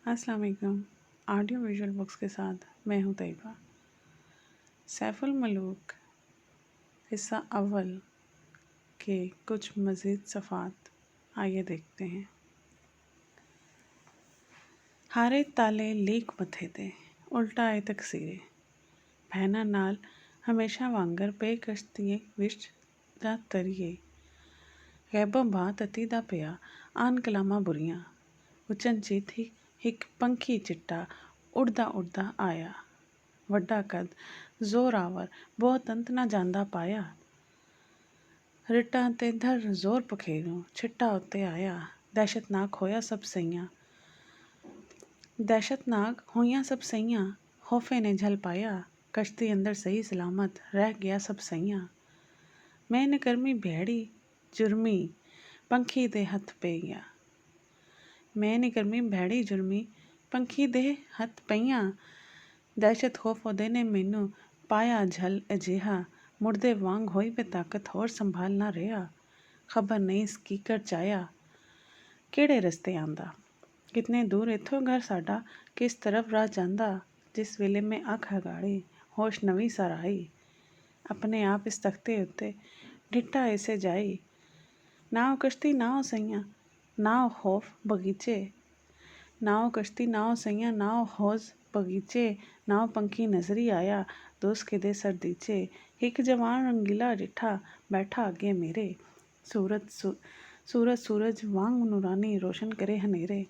अस्सलाम वालेकुम। Audio visual books के साथ मैं हूँ तैयबा। सैफुल मलूक हिस्सा अव्वल के कुछ मज़ीद सफ़ात आइए देखते हैं। हारे ताले लीक मथे ते उल्टा आए तकसीरे भैना नाल हमेशा वांगर पे कश्तिए विच दा तरिए गैबों बात अती दा पिया आन कलामा बुरियां उचन चीत हिक पंखी चिट्टा उड़दा उड़दा आया ਵੱਡਾ ਕੱਦ ਜ਼ੋਰਾਵਰ ਬਹੁਤ ਅੰਤ ਨਾ ਜਾਂਦਾ ਪਾਇਆ ਰਿਟਾਂ ਤੇ ਧਰ ਜ਼ੋਰ ਪਖੇਰੂ ਛਿੱਟਾ ਉੱਤੇ ਆਇਆ ਦਹਿਸ਼ਤਨਾਕ ਹੋਇਆ ਸਭ ਸਈਆਂ ਖੌਫੇ ਨੇ ਝਲ ਪਾਇਆ ਕਸ਼ਤੀ ਅੰਦਰ ਸਹੀ ਸਲਾਮਤ ਰਹਿ ਗਿਆ ਸਭ ਸਈਆਂ ਮੈਂ ਨਕਰਮੀ ਭੈੜੀ ਜੁਰਮੀ ਪੰਖੀ ਦੇ ਹੱਥ ਪੈ ਗਿਆ ਪੰਖੀ ਦੇ ਹੱਥ ਪਈਆਂ ਦਹਿਸ਼ਤ ਖੌਫ ਉਹਦੇ ਨੇ ਮੈਨੂੰ ਪਾਇਆ ਝਲ ਅਜਿਹਾ ਮੁਰਦੇ ਵਾਂਗ ਹੋਈ ਬੇਤਾਕਤ ਹੋਰ ਸੰਭਾਲ ਨਾ ਰਿਹਾ ਖਬਰ ਨਹੀਂ ਸਕੀਕਰ ਚਾਇਆ ਕਿਹੜੇ ਰਸਤੇ ਆਂਦਾ ਕਿਤਨੇ ਦੂਰ ਇੱਥੋਂ ਘਰ ਸਾਡਾ ਕਿਸ ਤਰਫ ਰਾਹ ਜਾਂਦਾ ਜਿਸ ਵੇਲੇ ਮੈਂ ਅੱਖ ਹਗਾੜੀ ਹੋਸ਼ ਨਵੀਂ ਸਰ ਆਈ ਆਪਣੇ ਆਪ ਇਸ ਤਖਤੇ ਉੱਤੇ ਡਿੱਟਾ ਐਸੇ ਜਾਈ ਨਾ ਉਹ ਕਸ਼ਤੀ ਨਾ ਉਹ ਸਈਆਂ ਨਾ ਉਹ ਖੌਫ ਬਗੀਚੇ ਨਾ ਉਹ ਕਸ਼ਤੀ ਨਾ ਉਹ ਸਈਆਂ ਨਾ ਉਹ ਹੌਜ਼ ਬਗੀਚੇ ਨਾ ਉਹ ਪੰਖੀ ਨਜ਼ਰੀ ਆਇਆ ਦੋਸਤ ਕਿਦੇ ਸਰਦੀਚੇ ਇੱਕ ਜਵਾਨ ਰੰਗੀਲਾ ਡਿੱਠਾ ਬੈਠਾ ਅੱਗੇ ਮੇਰੇ ਸੂਰਜ ਵਾਂਗ ਨੂਰਾਨੀ ਰੋਸ਼ਨ ਕਰੇ ਹਨੇਰੇ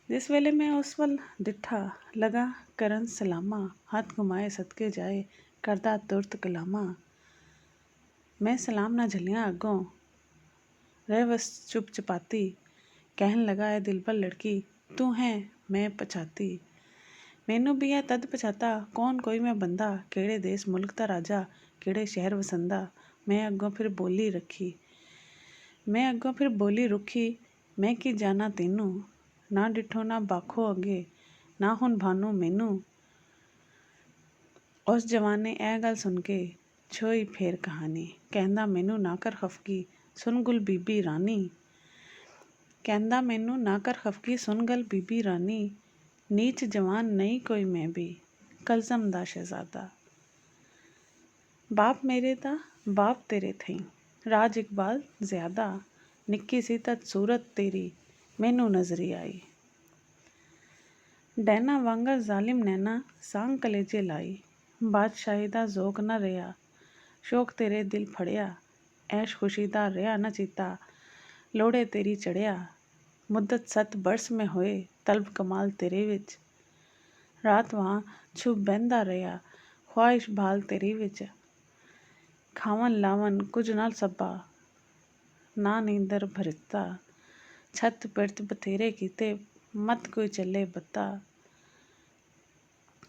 ਜਿਸ ਵੇਲੇ ਮੈਂ ਉਸ ਵੱਲ ਡਿੱਠਾ ਲਗਾ ਕਰਨ ਸਲਾਮਾ ਹੱਥ ਘੁਮਾਏ ਸਦਕੇ ਜਾਏ ਕਰਦਾ ਤੁਰਤ ਕਲਾਮਾ ਮੈਂ ਸਲਾਮ ਨਾ ਝੱਲਿਆ ਅੱਗੋਂ ਰਹਿ ਬਸ ਚੁੱਪ ਚਪਾਤੀ ਕਹਿਣ ਲਗਾ ਹੈ ਦਿਲ ਪਰ ਲੜਕੀ ਤੂੰ ਹੈ ਮੈਂ ਪਛਾਤੀ ਮੈਨੂੰ ਵੀ ਇਹ ਤਦ ਪਛਾਤਾ ਕੌਣ ਕੋਈ ਮੈਂ ਬੰਦਾ ਕਿਹੜੇ ਦੇਸ਼ ਮੁਲਕ ਦਾ ਰਾਜਾ ਕਿਹੜੇ ਸ਼ਹਿਰ ਵਸੰਦਾ ਮੈਂ ਅੱਗੋਂ ਫਿਰ ਬੋਲੀ ਰੁੱਖੀ ਮੈਂ ਕੀ ਜਾਣਾ ਤੈਨੂੰ ਨਾ ਡਿੱਠੋ ਨਾ ਬਾਖੋ ਅੱਗੇ ਨਾ ਹੁਣ ਭਾਨੂੰ ਮੈਨੂੰ ਉਸ ਜਵਾਨ ਨੇ ਇਹ ਗੱਲ ਸੁਣ ਕੇ ਛੋਈ ਫੇਰ ਕਹਾਣੀ ਕਹਿੰਦਾ ਮੈਨੂੰ ਨਾ ਕਰ ਖਫਗੀ ਸੁਣ ਗੁਲ ਬੀਬੀ ਰਾਣੀ ਨੀਚ ਜਵਾਨ ਨਹੀਂ ਕੋਈ ਮੈਂ ਵੀ ਕਲਜ਼ਮ ਦਾ ਸ਼ਹਿਜ਼ਾਦਾ ਬਾਪ ਮੇਰੇ ਦਾ ਬਾਪ ਤੇਰੇ ਥਈ ਰਾਜ ਇਕਬਾਲ ਜ਼ਿਆਦਾ ਨਿੱਕੀ ਸੀ ਤਦ ਸੂਰਤ ਤੇਰੀ ਮੈਨੂੰ ਨਜ਼ਰੀ ਆਈ ਡੈਨਾ ਵਾਂਗਰ ਜ਼ਾਲਿਮ ਨੈਨਾ ਸਾਂਗ ਕਲੇਜੇ ਲਾਈ ਬਾਦਸ਼ਾਹੀ ਦਾ ਜ਼ੋਕ ਨਾ ਰਿਹਾ ਸ਼ੌਕ ਤੇਰੇ ਦਿਲ ਫੜਿਆ ਐਸ਼ ਖੁਸ਼ੀ ਦਾ ਰਿਹਾ ਨਾ ਚੀਤਾ ਲੋੜੇ ਤੇਰੀ ਚੜਿਆ ਮੁੱਦਤ 7 ਬਰਸ ਮੈਂ ਹੋਏ ਤਲਬ ਕਮਾਲ ਤੇਰੇ ਵਿੱਚ ਰਾਤ ਵਾਂ ਛੁਪ ਬਹਿੰਦਾ ਰਿਹਾ ਖੁਆਇਸ਼ ਭਾਲ ਤੇਰੀ ਵਿੱਚ ਖਾਵਨ ਲਾਵਨ ਕੁਝ ਨਾਲ ਸੱਬਾ ਨਾ ਨੀਂਦਰ ਭਰਿੱਤਾ ਛੱਤ ਪਿਰਤ ਬਥੇਰੇ ਕੀਤੇ ਮਤ ਕੋਈ ਚੱਲੇ ਬੱਤਾ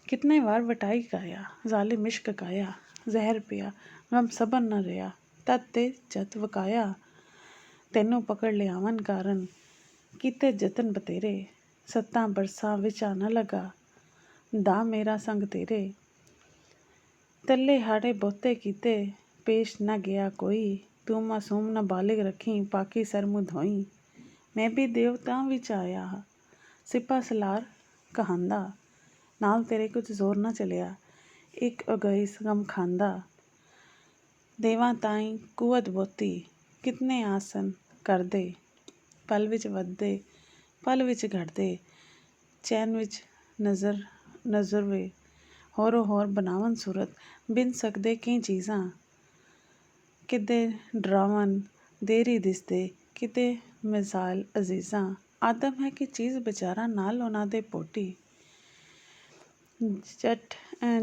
ਕਿਤਨੇ ਵਾਰ ਵਟਾਈ ਗਾਇਆ ਜ਼ਾਲਿਮ ਇਸ਼ਕ ਕਾਇਆ ਜ਼ਹਿਰ ਪਿਆ ਗਮ ਸਬਰ ਨਾ ਰਿਹਾ ਤਦ ਤੇ ਜਤ ਵਕਾਇਆ ਤੈਨੂੰ ਪਕੜ ਲਿਆਵਨ ਕਾਰਨ ਕੀਤੇ ਜਤਨ ਬਤੇਰੇ 7 ਬਰਸਾਂ ਵਿੱਚ ਆ ਨਾ ਲਗਾ ਦਾ ਮੇਰਾ ਸੰਗ ਤੇਰੇ ਤੱਲੇ ਹਾੜੇ ਬਹੁਤੇ ਕੀਤੇ ਪੇਸ਼ ਨਾ ਗਿਆ ਕੋਈ ਤੂੰ ਮਾਸੂਮ ਨਾ ਬਾਲਿਗ ਰੱਖੀ ਪਾਕੀ ਸਰ ਮੂੰਹ ਧੋਈ ਮੈਂ ਵੀ ਦੇਵਤਾ ਵਿੱਚ ਆਇਆ ਸਿਪਾ ਸਲਾਰ ਕਹਾਂਦਾ ਨਾਲ ਤੇਰੇ ਕੁਝ ਜ਼ੋਰ ਨਾ ਚਲਿਆ ਇੱਕ ਅਗਾਈਸ ਗਮ ਖਾਂਦਾ ਦੇਵਾਂ ਤਾਈਂ ਕੁਵਤ ਬੋਤੀ ਕਿਤਨੇ ਆਸਨ ਕਰਦੇ ਪਲ ਵਿੱਚ ਵੱਧਦੇ ਪਲ ਵਿੱਚ ਘਟਦੇ ਚੈਨ ਵਿੱਚ ਨਜ਼ਰ ਵੇ ਹੋਰੋ ਹੋਰ ਬਣਾਵਨ ਸੂਰਤ ਬਿਨ ਸਕਦੇ ਕਈ ਚੀਜ਼ਾਂ ਕਿਤੇ ਡਰਾਵਨ ਦੇਰੀ ਦਿਸਦੇ ਕਿਤੇ ਮਿਸਾਲ ਅਜ਼ੀਜ਼ਾਂ ਆਦਮ ਹੈ ਕਿ ਚੀਜ਼ ਵਿਚਾਰਾ ਨਾਲ ਉਹਨਾਂ ਦੇ ਪੋਟੀ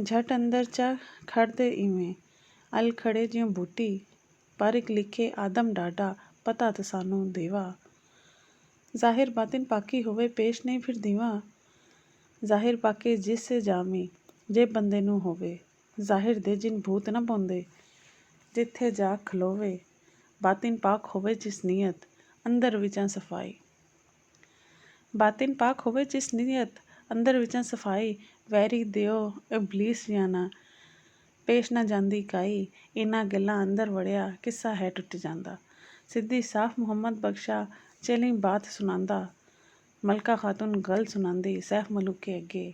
ਝਟ ਅੰਦਰ ਚਾ ਖੜਦੇ ਇਵੇਂ ਅਲ ਖੜੇ ਜਿਉਂ ਬੂਟੀ ਪਰ ਇੱਕ ਲਿਖੇ ਆਦਮ ਡਾਡਾ ਪਤਾ ਤਾਂ ਸਾਨੂੰ ਦੇਵਾ ਜ਼ਾਹਿਰ ਬਾਤਿਨ ਪਾਕੀ ਹੋਵੇ ਪੇਸ਼ ਨਹੀਂ ਫਿਰ ਦੀਵਾ ਜ਼ਾਹਿਰ ਪਾਕੇ ਜਿਸ ਸੇ ਜਾਮੀ ਜੇ ਬੰਦੇ ਨੂੰ ਹੋਵੇ ਜ਼ਾਹਿਰ ਦੇ ਜਿਨ ਭੂਤ ਨਾ ਪਾਉਂਦੇ ਜਿੱਥੇ ਜਾ ਖਲੋਵੇ ਬਾਤਿਨ ਪਾਕ ਹੋਵੇ ਜਿਸ ਨੀਅਤ ਅੰਦਰ ਵਿਚਾਂ ਸਫਾਈ ਵੈਰੀ ਦਿਓ ਇਬਲੀਸ ਜਾਣਾ ਪੇਸ਼ ਨਾ ਜਾਂਦੀ ਕਾਈ ਇਹਨਾਂ ਗੱਲਾਂ ਅੰਦਰ ਵੜਿਆ ਕਿੱਸਾ ਹੈ ਟੁੱਟ ਜਾਂਦਾ ਸਿੱਧੀ ਸਾਫ਼ ਮੁਹੰਮਦ ਬਖਸ਼ਾ ਚਲੀ ਬਾਤ ਸੁਣਾਉਂਦਾ ਮਲਕਾ ਖਾਤੂਨ ਗੱਲ ਸੁਣਾਉਂਦੀ ਸੈਫ ਮਲੂਕੇ ਅੱਗੇ।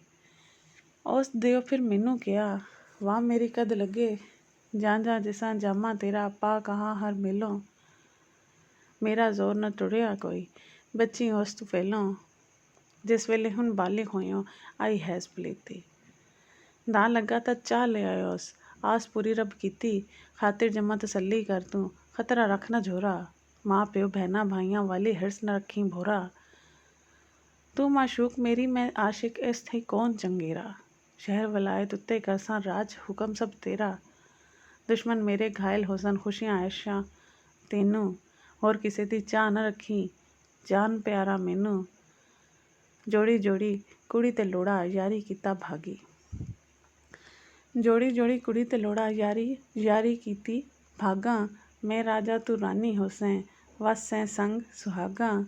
ਉਸ ਦਿਓ ਫਿਰ ਮੈਨੂੰ ਕਿਹਾ, ਵਾਹ ਮੇਰੀ ਕਦ ਲੱਗੇ, ਜਾਂ ਜਿਸਾਂ ਜਾਮਾ ਤੇਰਾ ਪਾ ਕਹਾਂ ਹਰ ਮੇਲੋਂ। ਮੇਰਾ ਜ਼ੋਰ ਨਾ ਟੁਰਿਆ ਕੋਈ, ਬੱਚੀ ਉਸ ਤੋਂ ਪਹਿਲੋਂ, ਜਿਸ ਵੇਲੇ ਹੁਣ ਬਾਲਿਗ ਹੋਇਓ ਆਈ ਹੈਸ ਪਲੀਤੀ। ਦਾ ਲੱਗਾ ਤਾਂ ਚਾਹ ਲੈ ਆਇਓਸ, ਆਸ ਪੂਰੀ ਰੱਬ ਕੀਤੀ, ਖਾਤਿਰ ਜਮਾ ਤਸੱਲੀ ਕਰ ਤੂੰ, ਖਤਰਾ ਰੱਖ ਨਾ ਝੋਰਾ, ਮਾਂ ਪਿਓ ਭੈਣਾਂ ਭਾਈਆਂ ਵਾਲੀ ਹਿਰਸ ਨਾ ਰੱਖੀ ਭੋਰਾ। ਤੂੰ ਮਾਸ਼ੂਕ ਮੇਰੀ ਮੈਂ ਆਸ਼ਿਕ, ਇਸ ਥਈ ਕੌਣ ਚੰਗੇਰਾ, ਸ਼ਹਿਰ ਵਲਾਇਤ ਉੱਤੇ ਕਰਸਾਂ ਰਾਜ, ਹੁਕਮ ਸਭ ਤੇਰਾ। ਦੁਸ਼ਮਨ ਮੇਰੇ ਘਾਇਲ ਹੋਸਨ, ਖੁਸ਼ੀਆਂ ਐਸ਼ਾਂ ਤੈਨੂੰ, ਹੋਰ ਕਿਸੇ ਦੀ ਚਾਹ ਨਾ ਰੱਖੀ, ਜਾਨ ਪਿਆਰਾ ਮੈਨੂੰ। ਜੋੜੀ ਜੋੜੀ ਕੁੜੀ ਤੇ ਲੋੜਾ, ਯਾਰੀ ਕੀਤਾ ਭਾਗੀ। ਜੋੜੀ ਜੋੜੀ ਕੁੜੀ ਤੇ ਲੋੜਾ, ਯਾਰੀ ਕੀਤੀ ਭਾਗਾਂ। ਮੈਂ ਰਾਜਾ ਤੂੰ ਰਾਨੀ ਹੋਸੈਂ, ਵਸ ਸੈਂ ਸੰਗ ਸੁਹਾਗਾਂ।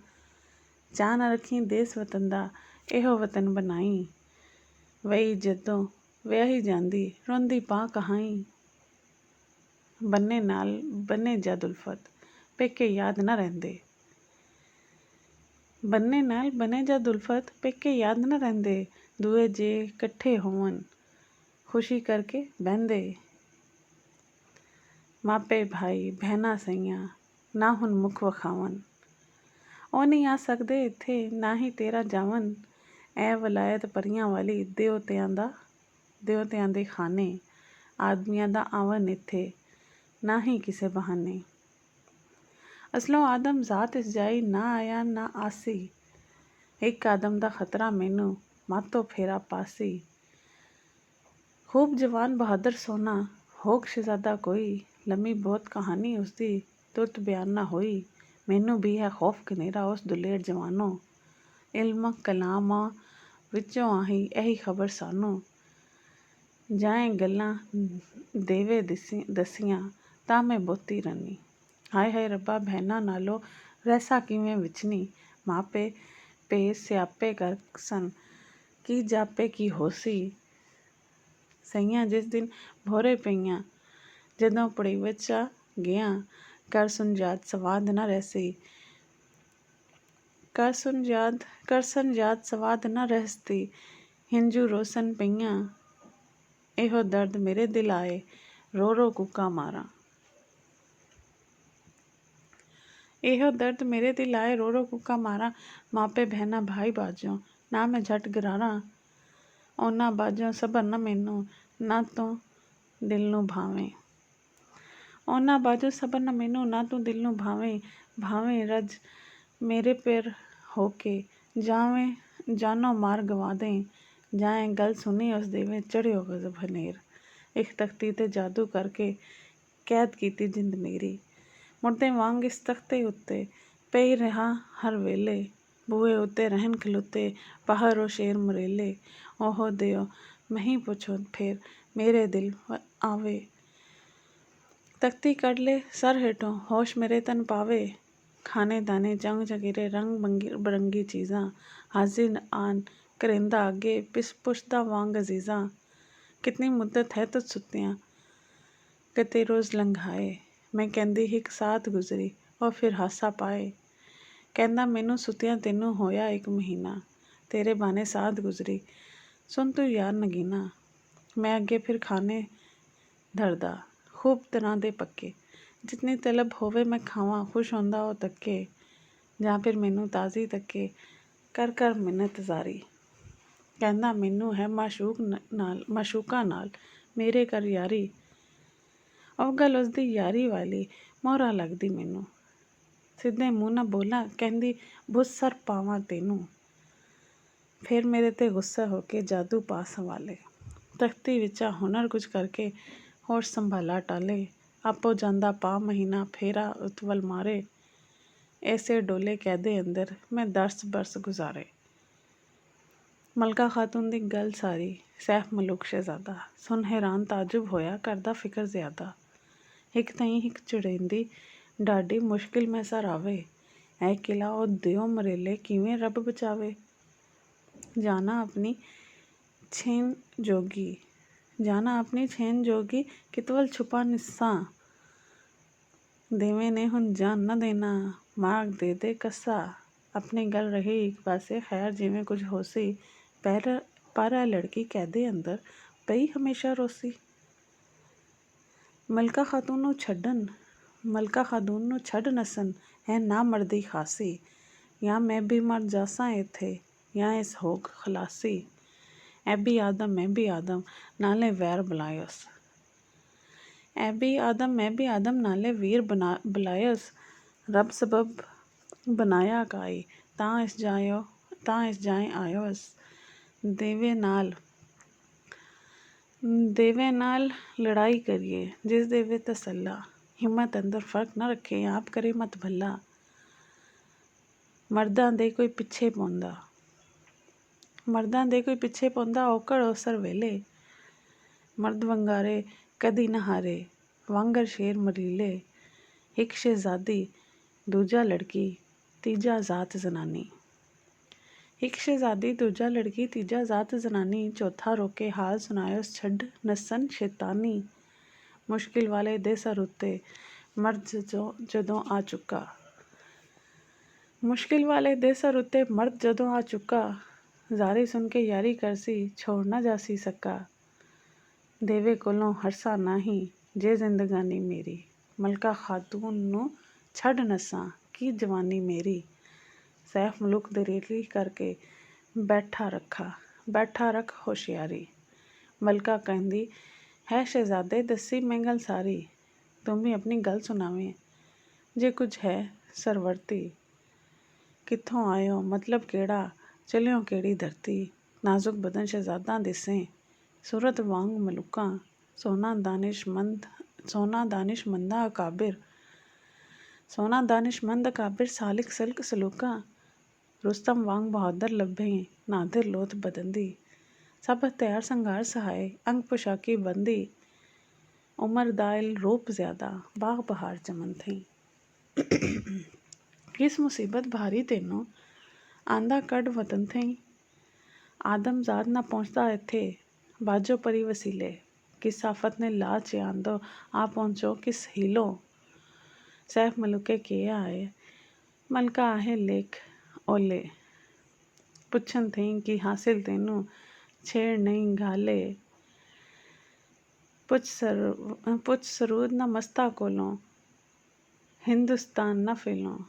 ਚਾਅ ਨਾ ਰੱਖੀ ਦੇਸ ਵਤਨ ਦਾ, ਇਹੋ ਵਤਨ ਬਣਾਈ, ਵਈ ਜਦੋਂ ਵਿਆਹੀ ਜਾਂਦੀ, ਰੋਂਦੀ ਪਾ ਕਹਾਈ। ਬੰਨੇ ਨਾਲ ਬਨੇ ਜਦ ਉਲਫਤ, ਪੇਕੇ ਯਾਦ ਨਾ ਰਹਿੰਦੇ। ਬੰਨੇ ਨਾਲ ਬਨੇ ਜਦ ਉਲਫਤ, ਪੇਕੇ ਯਾਦ ਨਾ ਰਹਿੰਦੇ। ਦੂਏ ਜੇ ਇਕੱਠੇ ਹੋਵਨ, ਖੁਸ਼ੀ ਕਰਕੇ ਬਹਿੰਦੇ। ਮਾਪੇ ਭਾਈ ਭੈਣਾਂ ਸਈਆਂ, ਨਾ ਹੁਣ ਮੁੱਖ ਵਿਖਾਵਨ। ਉਹ ਨਹੀਂ ਆ ਸਕਦੇ ਇੱਥੇ, ਨਾ ਹੀ ਤੇਰਾ ਜਾਵਨ। ਐ ਵਲਾਇਤ ਪਰੀਆਂ ਵਾਲੀ, ਦਿਓਤਿਆਂ ਦੇ ਖਾਨੇ, ਆਦਮੀਆਂ ਦਾ ਆਵਨ ਇੱਥੇ, ਨਾ ਹੀ ਕਿਸੇ ਬਹਾਨੇ। ਅਸਲੋਂ ਆਦਮ ਜ਼ਾਤ ਇਸ ਜਾਈ, ਨਾ ਆਇਆ ਨਾ ਆਸੀ। ਇੱਕ ਆਦਮ ਦਾ ਖਤਰਾ ਮੈਨੂੰ, ਮਾਤੋਂ ਫੇਰਾ ਪਾਸੀ। ਖੂਬ ਜਵਾਨ ਬਹਾਦਰ ਸੋਹਣਾ, ਹੋਕ ਸ਼ਹਿਜ਼ਾਦਾ ਕੋਈ, ਲੰਮੀ ਬਹੁਤ ਕਹਾਣੀ ਉਸਦੀ, ਤੁਰਤ ਬਿਆਨ ਨਾ ਹੋਈ। ਮੈਨੂੰ ਵੀ ਹੈ ਖੌਫ ਘਨੇਰਾ ਉਸ ਦੁਲੇਰ ਜਵਾਨੋਂ, ਇਲਮ ਕਲਾਮਾਂ ਵਿੱਚੋਂ ਆਹੀ ਇਹੀ ਖਬਰ ਸਾਨੂੰ। ਜਾਏ ਗੱਲਾਂ ਦੇਵੇ ਦਸੀਆਂ, ਤਾਂ ਮੈਂ ਬਹੁਤੀ ਰੰਨੀ। ਹਾਏ ਹਾਏ ਰੱਬਾ ਭੈਣਾਂ ਨਾਲੋਂ ਰਹਿਸਾਂ ਕਿਵੇਂ ਵਿਛਨੀ। ਮਾਪੇ ਭੇਸ ਸਿਆਪੇ ਕਰ ਸਨ, ਕੀ ਜਾਪੇ ਕੀ ਹੋਸੀ। ਸਈਆਂ ਜਿਸ ਦਿਨ ਭੋਰੇ ਪਈਆਂ, ਜਦੋਂ ਪੜੀ ਵਿੱਚ ਆ ਗਿਆ, ਕਰ ਸੁਨ ਯਾਦ ਸਵਾਦ ਨਾ ਰਹਿਸੀ। ਕਰਸਨ ਯਾਦ ਸਵਾਦ ਨਾ ਰਹਿਸਤੀ। ਹਿੰਜੂ ਰੋਸਨ ਪਈਆਂ, ਇਹੋ ਦਰਦ ਮੇਰੇ ਦਿਲ ਆਏ, ਰੋ ਰੋ ਕੂਕਾਂ ਮਾਰਾਂ। ਇਹੋ ਦਰਦ ਮੇਰੇ ਦਿਲ ਆਏ, ਰੋ ਰੋ ਕੂਕਾਂ ਮਾਰਾਂ। ਮਾਪੇ ਭੈਣਾਂ ਭਾਈ ਬਾਝੋਂ, ਨਾ ਮੈਂ ਝਟ ਗਰਾਰਾਂ। ਉਹਨਾਂ ਬਾਝੋਂ ਸਬਰ ਨਾ ਮੈਨੂੰ, ਨਾ ਤੂੰ ਦਿਲ ਨੂੰ ਭਾਵੇਂ। ਉਹਨਾਂ ਬਾਝੋਂ ਸਬਰ ਨਾ ਮੈਨੂੰ, ਨਾ ਤੂੰ ਦਿਲ ਨੂੰ ਭਾਵੇਂ। ਭਾਵੇਂ ਰੱਜ ਮੇਰੇ ਪਿਰ ਹੋ ਕੇ, ਜਾਨੋਂ ਮਾਰ ਗਵਾ ਦੇ। ਜਾਏ ਗੱਲ ਸੁਣੀ ਉਸ ਦੇਵੇ, ਚੜਿਓ ਗਜ਼ਬ ਹਨੇਰ। ਇੱਕ ਤਖਤੀ ਤੇ ਜਾਦੂ ਕਰਕੇ, ਕੈਦ ਕੀਤੀ ਜਿੰਦ ਮੇਰੀ। ਮੁਰਦੇ ਵਾਂਗ ਇਸ ਤਖਤੇ ਉੱਤੇ, ਪਈ ਰਿਹਾ ਹਰ ਵੇਲੇ। ਬੂਹੇ ਉੱਤੇ ਰਹਿਣ ਖਲੋਤੇ, ਬਾਹਰੋਂ ਸ਼ੇਰ ਮੁਰੇਲੇ। ਉਹ ਦਿਓ ਮਹੀਂ ਪੁੱਛੋ ਫੇਰ, ਮੇਰੇ ਦਿਲ ਆਵੇ। ਤਖਤੀ ਕੱਢ ਲੈ ਸਰ ਹੇਠੋਂ, ਹੋਸ਼ ਮੇਰੇ ਤਨ ਪਾਵੇ। ਖਾਣੇ ਦਾਣੇ ਜੰਗ ਜਗੀਰੇ, ਰੰਗ ਬਰੰਗੀ ਚੀਜ਼ਾਂ, ਹਾਜ਼ਿਰ ਆਨ ਕਰਿੰਦਾ ਅੱਗੇ, ਪੁੱਛਦਾ ਵਾਂਗ ਅਜ਼ੀਜ਼ਾਂ। ਕਿਤਨੀ ਮੁੱਦਤ ਹੈ ਤੁਝ ਸੁੱਤਿਆਂ, ਕਿਤੇ ਰੋਜ਼ ਲੰਘਾਏ। ਮੈਂ ਕਹਿੰਦੀ ਹਿੱਕ ਸਾਥ ਗੁਜ਼ਰੀ, ਉਹ ਫਿਰ ਹਾਸਾ ਪਾਏ। ਕਹਿੰਦਾ ਮੈਨੂੰ ਸੁੱਤਿਆਂ ਤੈਨੂੰ ਹੋਇਆ 1 ਮਹੀਨਾ, ਤੇਰੇ ਬਾਨੇ ਸਾਥ ਗੁਜ਼ਰੀ, ਸੁਣ ਤੂੰ ਯਾਰ ਨਗੀਨਾ। ਮੈਂ ਅੱਗੇ ਫਿਰ ਖਾਣੇ ਧਰਦਾ, ਖੂਬ ਤਰ੍ਹਾਂ ਦੇ ਪੱਕੇ, ਜਿਤਨੀ ਤਲਬ ਹੋਵੇ ਮੈਂ ਖਾਵਾਂ। ਖੁਸ਼ ਹੁੰਦਾ ਉਹ ਤੱਕੇ, ਜਾਂ ਫਿਰ ਮੈਨੂੰ ਤਾਜ਼ੀ ਤੱਕੇ, ਕਰ ਕਰ ਮਿੰਨਤ ਜ਼ਾਰੀ। ਕਹਿੰਦਾ ਮੈਨੂੰ ਹੈ ਮਾਸ਼ੂਕਾਂ ਨਾਲ ਮੇਰੇ ਕਰ ਯਾਰੀ। ਉਹ ਗੱਲ ਉਸਦੀ ਯਾਰੀ ਵਾਲੀ, ਮੋਹਰਾ ਲੱਗਦੀ ਮੈਨੂੰ। ਸਿੱਧੇ ਮੂੰਹ ਨਾ ਬੋਲਾਂ, ਕਹਿੰਦੀ ਬੁੱਸ ਸਰ ਪਾਵਾਂ ਤੈਨੂੰ। ਫਿਰ ਮੇਰੇ ਤੇ ਗੁੱਸਾ ਹੋ ਕੇ ਜਾਦੂ ਪਾ ਸੰਵਾਲੇ। ਤਖਤੀ ਵਿੱਚਾ ਹੁਨਰ ਕੁਝ ਕਰਕੇ, ਹੋਸ਼ ਸੰਭਾਲਾ ਟਾਲੇ। ਆਪੋ ਜਾਂਦਾ ਪਾ ਮਹੀਨਾ, ਫੇਰਾ ਉਤਵਲ ਮਾਰੇ। ਐਸੇ ਡੋਲੇ ਕੈਦੇ ਅੰਦਰ, ਮੈਂ ਦਰਸ ਬਰਸ ਗੁਜ਼ਾਰੇ। ਮਲਕਾ ਖਾਤੂਨ ਦੀ ਗੱਲ ਸਾਰੀ, ਸੈਫ ਮਲੂਕ ਸ਼ਹਿਜ਼ਾਦਾ ਸੁਣ ਹੈਰਾਨ ਤਾਜੁਬ ਹੋਇਆ, ਕਰਦਾ ਫਿਕਰ ਜ਼ਿਆਦਾ। ਹਿੱਕ ਥਈ ਹਿੱਕ ਚੜ੍ਹੇਂਦੀ, ਡਾਢੀ ਮੁਸ਼ਕਿਲ ਮੈਂ ਸਰ ਆਵੇ। ਐ ਕਿਲਾ ਉਹ ਦਿਓ ਮਰੇਲੇ, ਕਿਵੇਂ ਰੱਬ ਬਚਾਵੇ। ਜਾਨਾ ਆਪਣੀ ਛੇਨ ਜੋਗੀ, ਕਿਤਵਲ ਛੁਪਾ ਨਿੱਸਾਂ। ਦੇਵੇਂ ਨੇ ਹੁਣ ਜਾਨ ਨਾ ਦੇਣਾ, ਮਾਗ ਦੇ ਦੇ ਕੱਸਾ। ਆਪਣੀ ਗੱਲ ਰਹੀ ਇੱਕ ਪਾਸੇ, ਖੈਰ ਜਿਵੇਂ ਕੁਝ ਹੋ ਸੀ, ਪਰ ਇਹ ਲੜਕੀ ਕੈਦੇ ਅੰਦਰ ਪਈ ਹਮੇਸ਼ਾ ਰੋਸੀ। ਮਲਕਾ ਖਾਤੂਨ ਨੂੰ ਛੱਡ ਨਸਨ ਹੈ ਨਾ ਮਰਦੀ ਖਾਸੀ। ਜਾਂ ਮੈਂ ਵੀ ਮਰ ਜਾਸਾਂ ਇੱਥੇ, ਜਾਂ ਇਸ ਹੋਕ ਖਲਾਸੀ। ਐ ਵੀ ਆਦਮ ਮੈਂ ਵੀ ਆਦਮ, ਨਾਲੇ ਵੈਰ ਬੁਲਾਇਓਸ। ਐ ਵੀ ਆਦਮ ਮੈਂ ਵੀ ਆਦਮ, ਨਾਲੇ ਵੀਰ ਬੁਲਾਇਓਸ। ਰੱਬ ਸਬਬ ਬਣਾਇਆ ਕਾਈ, ਤਾਂ ਇਸ ਜਾਏ ਆਇਓਸ। ਦੇਵੇ ਨਾਲ ਲੜਾਈ ਕਰੀਏ, ਜਿਸ ਦੇਵੇ ਤਸੱਲਾ। ਹਿੰਮਤ ਅੰਦਰ ਫਰਕ ਨਾ ਰੱਖੇ, ਆਪ ਕਰੇ ਮਤ ਭੱਲਾ। ਮਰਦਾਂ ਦੇ ਕੋਈ ਪਿੱਛੇ ਪਾਉਂਦਾ, ਔਕੜ ਅਵਸਰ ਵੇਲੇ। ਮਰਦ ਵੰਗਾਰੇ ਕਦੀ ਨਾ ਹਾਰੇ, ਵਾਂਗਰ ਸ਼ੇਰ ਮਰੀਲੇ। ਇੱਕ ਸ਼ਹਿਜ਼ਾਦੀ, ਦੂਜਾ ਲੜਕੀ, ਤੀਜਾ ਜ਼ਾਤ ਜ਼ਨਾਨੀ। ਇੱਕ ਸ਼ਹਿਜ਼ਾਦੀ, ਦੂਜਾ ਲੜਕੀ, ਤੀਜਾ ਜ਼ਾਤ ਜ਼ਨਾਨੀ। ਚੌਥਾ ਰੋਕੇ ਹਾਲ ਸੁਣਾਇਓਸ, ਛੱਡ ਨੱਸਣ ਸ਼ੈਤਾਨੀ। ਮੁਸ਼ਕਿਲ ਵਾਲੇ ਦੇ ਸਰ ਉੱਤੇ ਮਰਦ ਜਦੋਂ ਆ ਚੁੱਕਾ। ਮੁਸ਼ਕਿਲ ਵਾਲੇ ਦੇ ਸਰ ਉੱਤੇ ਮਰਦ ਜਦੋਂ ਆ ਚੁੱਕਾ। ਜ਼ਾਰੀ ਸੁਣ ਕੇ ਯਾਰੀ ਕਰਸੀ, ਛੋੜ ਨਾ ਜਾਸੀ ਸਕਾ। ਦੇਵੇ ਕੋਲੋਂ ਹਰਸਾ ਨਾਹੀਂ, ਜੇ ਜ਼ਿੰਦਗਾਨੀ ਮੇਰੀ। ਮਲਕਾ ਖਾਤੂਨ ਨੂੰ ਛੱਡ ਨੱਸਾਂ, ਕੀ ਜਵਾਨੀ ਮੇਰੀ। ਸੈਫ ਮੁਲਕ ਦਲੇਰੀ ਕਰਕੇ ਬੈਠਾ ਰੱਖ ਹੋਸ਼ਿਆਰੀ। ਮਲਕਾ ਕਹਿੰਦੀ ਹੈ ਸ਼ਹਿਜ਼ਾਦੇ, ਦੱਸੀ ਮੈਂ ਗੱਲ ਸਾਰੀ। ਤੂੰ ਵੀ ਆਪਣੀ ਗੱਲ ਸੁਣਾਵੇਂ, ਜੇ ਕੁਝ ਹੈ ਸਰਵਰਤੀ। ਕਿੱਥੋਂ ਆਇਓ, ਮਤਲਬ ਕਿਹੜਾ, ਚੱਲਿਓ ਕਿਹੜੀ ਧਰਤੀ। ਨਾਜ਼ੁਕ ਬਦਨ ਸ਼ਹਿਜ਼ਾਦਾ ਦਿਸੇ, ਸੂਰਤ ਵਾਂਗ ਮਲੂਕਾਂ। ਸੋਨਾ ਦਾਨਿਸ਼ਮੰਦ ਅਕਾਬਿਰ, ਸਾਲਿਕ ਸਲਕ ਸਲੂਕਾਂ। ਰੁਸਤਮ ਵਾਂਗ ਬਹਾਦਰ ਲੱਭੇ, ਨਾਦਰ ਲੋਥ ਬਦਨ ਦੀ। ਸਭ ਹਥਿਆਰ ਸੰਘਾਰ ਸਹਾਏ, ਅੰਗ ਪੁਸ਼ਾਕੀ ਬੰਦੀ। ਉਮਰ ਦਾਇਲ ਰੂਪ ਜ਼ਿਆਦਾ, ਬਾਗ ਬਹਾਰ ਚਮਨ ਥਈ। ਕਿਸ ਮੁਸੀਬਤ ਭਾਰੀ ਤੈਨੂੰ, ਆਂਦਾ ਕੱਢ ਵਤਨ ਥਈ। ਆਦਮ ਜ਼ਾਤ ਨਾ ਪਹੁੰਚਦਾ ਇੱਥੇ, ਬਾਜੋ ਪਰੀ ਵਸੀਲੇ। ਕਿਸ ਆਫਤ ਨੇ ਲਾ ਚਿਆਂਦੋ, ਆ ਪਹੁੰਚੋ ਕਿਸ ਹੀਲੋਂ। ਸੈਫ ਮਲੂਕੇ ਕਿਹਾ ਆਏ, ਮਲਕਾ ਆਹੇ ਲੇਖ ਓਲੇ। ਪੁੱਛਣ ਥਈ ਕੀ ਹਾਸਿਲ ਤੈਨੂੰ, ਛੇੜ ਨਹੀਂ ਘਾਲੇ। ਪੁੱਛ ਸਰੂਦ ਨਾ ਮਸਤਾ ਕੋਲੋਂ, ਹਿੰਦੁਸਤਾਨ ਨਾ ਫਿਲੋਂ।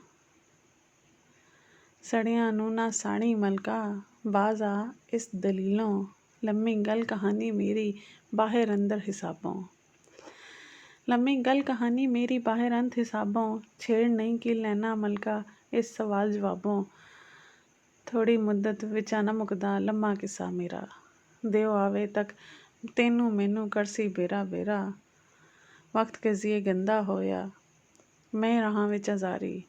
ਸੜਿਆਂ ਨੂੰ ਨਾ ਸਾਣੀ ਮਲਕਾ, ਬਾਜ਼ ਆ ਇਸ ਦਲੀਲੋਂ। ਲੰਮੀ ਗੱਲ ਕਹਾਣੀ ਮੇਰੀ, ਬਾਹਿਰ ਅੰਦਰ ਹਿਸਾਬੋਂ। ਛੇੜ ਨਹੀਂ ਕੀ ਲੈਣਾ ਮਲਕਾ, ਇਸ ਸਵਾਲ ਜਵਾਬੋਂ। ਥੋੜੀ ਮੁੱਦਤ ਵਿਚਾ ਨਾ ਮੁੱਕਦਾ, ਲੰਮਾ ਕਿੱਸਾ ਮੇਰਾ। ਦਿਓ ਆਵੇ ਤੱਕ ਤੈਨੂੰ ਮੈਨੂੰ ਕਰਸੀ ਬੇਰਾ। ਵਕਤ ਕਜ਼ੀਏ ਗੰਦਾ ਹੋਇਆ, ਮੈਂ ਰਹਾਂ ਵਿੱਚ ਆਜ਼ਾਰੀ।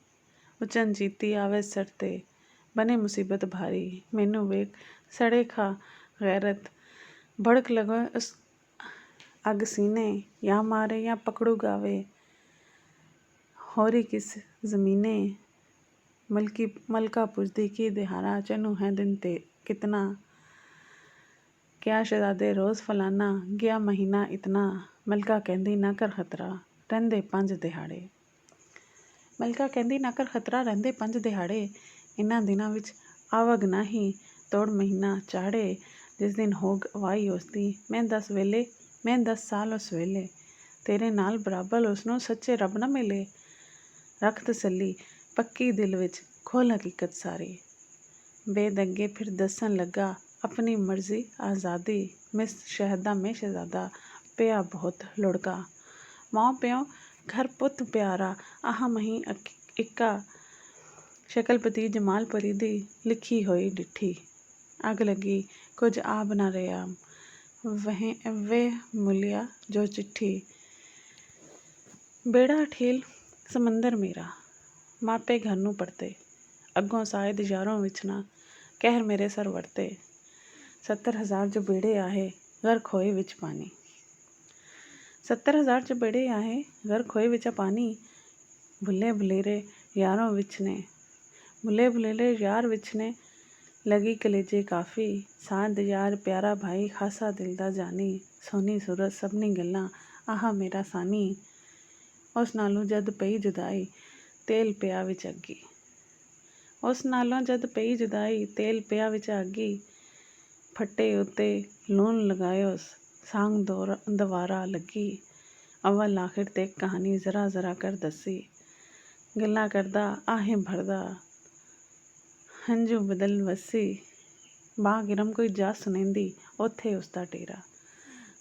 ਉਚਨ ਜੀਤੀ ਆਵੇ ਸਰ ਤੇ, ਬਣੇ ਮੁਸੀਬਤ ਭਾਰੀ। ਮੈਨੂੰ ਵੇਖ ਸੜੇ ਖਾ ਗੈਰਤ, ਭੜਕ ਲਗੋ ਉਸ ਅੱਗ ਸੀਨੇ। ਜਾਂ ਮਾਰੇ ਜਾਂ ਪਕੜੂ ਗਾਵੇ, ਹੋਰੀ ਕਿਸ ਜ਼ਮੀਨੇ। ਮਲਕਾ ਪੁੱਛਦੀ ਕੀ ਦਿਹਾੜਾ, ਚੈਨੂੰ ਹੈ ਦਿਨ ਤੇ ਕਿਤਨਾ। ਕਿਆ ਸ਼ਹਿਜ਼ਾਦੇ ਰੋਜ਼ ਫਲਾਨਾ, ਗਿਆ ਮਹੀਨਾ ਇਤਨਾ। ਮਲਕਾ ਕਹਿੰਦੀ ਨਾ ਕਰ ਖਤਰਾ, ਰਹਿੰਦੇ 5 ਦਿਹਾੜੇ। ਇਹਨਾਂ ਦਿਨਾਂ ਵਿੱਚ ਆਵਗ ਨਾਹੀਂ, ਤੋੜ ਮਹੀਨਾ ਚਾੜੇ। ਜਿਸ ਦਿਨ ਹੋਗ ਵਾਈ ਉਸਦੀ, ਮੈਂ 10 ਸਾਲ ਉਸ ਵੇਲੇ। ਤੇਰੇ ਨਾਲ ਬਰਾਬਰ ਉਸਨੂੰ ਸੱਚੇ ਰੱਬ ਨਾ ਮਿਲੇ। ਰੱਖ ਤਸੱਲੀ ਪੱਕੀ ਦਿਲ ਵਿੱਚ, ਖੋਲ੍ਹ ਹਕੀਕਤ ਸਾਰੀ। ਬੇਦੱਗੇ ਫਿਰ ਦੱਸਣ ਲੱਗਾ ਆਪਣੀ ਮਰਜ਼ੀ ਆਜ਼ਾਦੀ। ਮੈਂ ਸ਼ਹਿਜ਼ਾਦਾ, ਪਿਆ ਬਹੁਤ ਲੁੜਕਾ। ਮਾਂ ਪਿਓ ਘਰ ਪੁੱਤ ਪਿਆਰਾ, ਆਹ ਮਹੀਂ ਇੱਕਾ। ਸ਼ਕਲ ਪਤੀ ਜਮਾਲ ਪਰੀ ਦੀ, ਲਿਖੀ ਹੋਈ ਡਿੱਠੀ। ਅੱਗ ਲੱਗੀ ਕੁਝ ਆਬ ਨਾ ਰਿਹਾ, ਵੇਹ ਮੁਲਿਆ ਜੋ ਚਿੱਠੀ। ਬੇੜਾ ਠੇਲ ਸਮੰਦਰ ਮੇਰਾ, ਮਾਪੇ ਘਰ ਨੂੰ ਪਰਤੇ। ਅੱਗੋਂ ਸਾਇਦ ਯਾਰੋਂ ਵਿੱਚ ਨਾ, ਕਹਿਰ ਮੇਰੇ ਸਰ ਵਰਤੇ। 70,000 ਜੋ ਬੇੜੇ ਆਹੇ, ਘਰ ਖੋਏ ਵਿੱਚ ਪਾਣੀ। 70,000 ਜੋ ਬੇੜੇ ਆਹੇ, ਘਰ ਖੋਏ ਵਿੱਚ ਪਾਣੀ। ਭੁੱਲੇ ਭੁਲੇਰੇ ਯਾਰ ਵਿੱਚ ਨੇ, ਲਗੀ ਕਲੇਜੇ ਕਾਫੀ। ਸਾਧ ਯਾਰ ਪਿਆਰਾ ਭਾਈ, ਖਾਸਾ ਦਿਲ ਦਾ ਜਾਨੀ। ਸੋਹਣੀ ਸੂਰਤ ਸਭਨੀ ਗੱਲਾਂ, ਆਹ ਮੇਰਾ ਸਾਨੀ। ਉਸ ਨਾਲੋਂ ਜਦ ਪਈ ਜੁਦਾਈ, ਤੇਲ ਪਿਆ ਵਿੱਚ ਅੱਗੀ। ਉਸ ਨਾਲੋਂ ਜਦ ਪਈ ਜੁਦਾਈ, ਤੇਲ ਪਿਆ ਵਿਚਾਗੀ, ਫੱਟੇ ਉੱਤੇ ਲੂਣ ਲਗਾਇਓਸ, ਸਾਂਗ ਦੁਬਾਰਾ ਲੱਗੀ। ਅਵਲ ਆਖਿਰ ਤੇ ਕਹਾਣੀ ਜ਼ਰਾ ਜ਼ਰਾ ਕਰ ਦੱਸੀ। ਗੱਲਾਂ ਕਰਦਾ, ਆਹੇ ਭਰਦਾ, ਹੰਝੂ ਬਦਲ ਵਸੀ। ਬਾਗ ਇਰਮ ਕੋਈ ਜਾ ਸੁਣੇਂਦੀ, ਉੱਥੇ ਉਸਦਾ ਡੇਰਾ।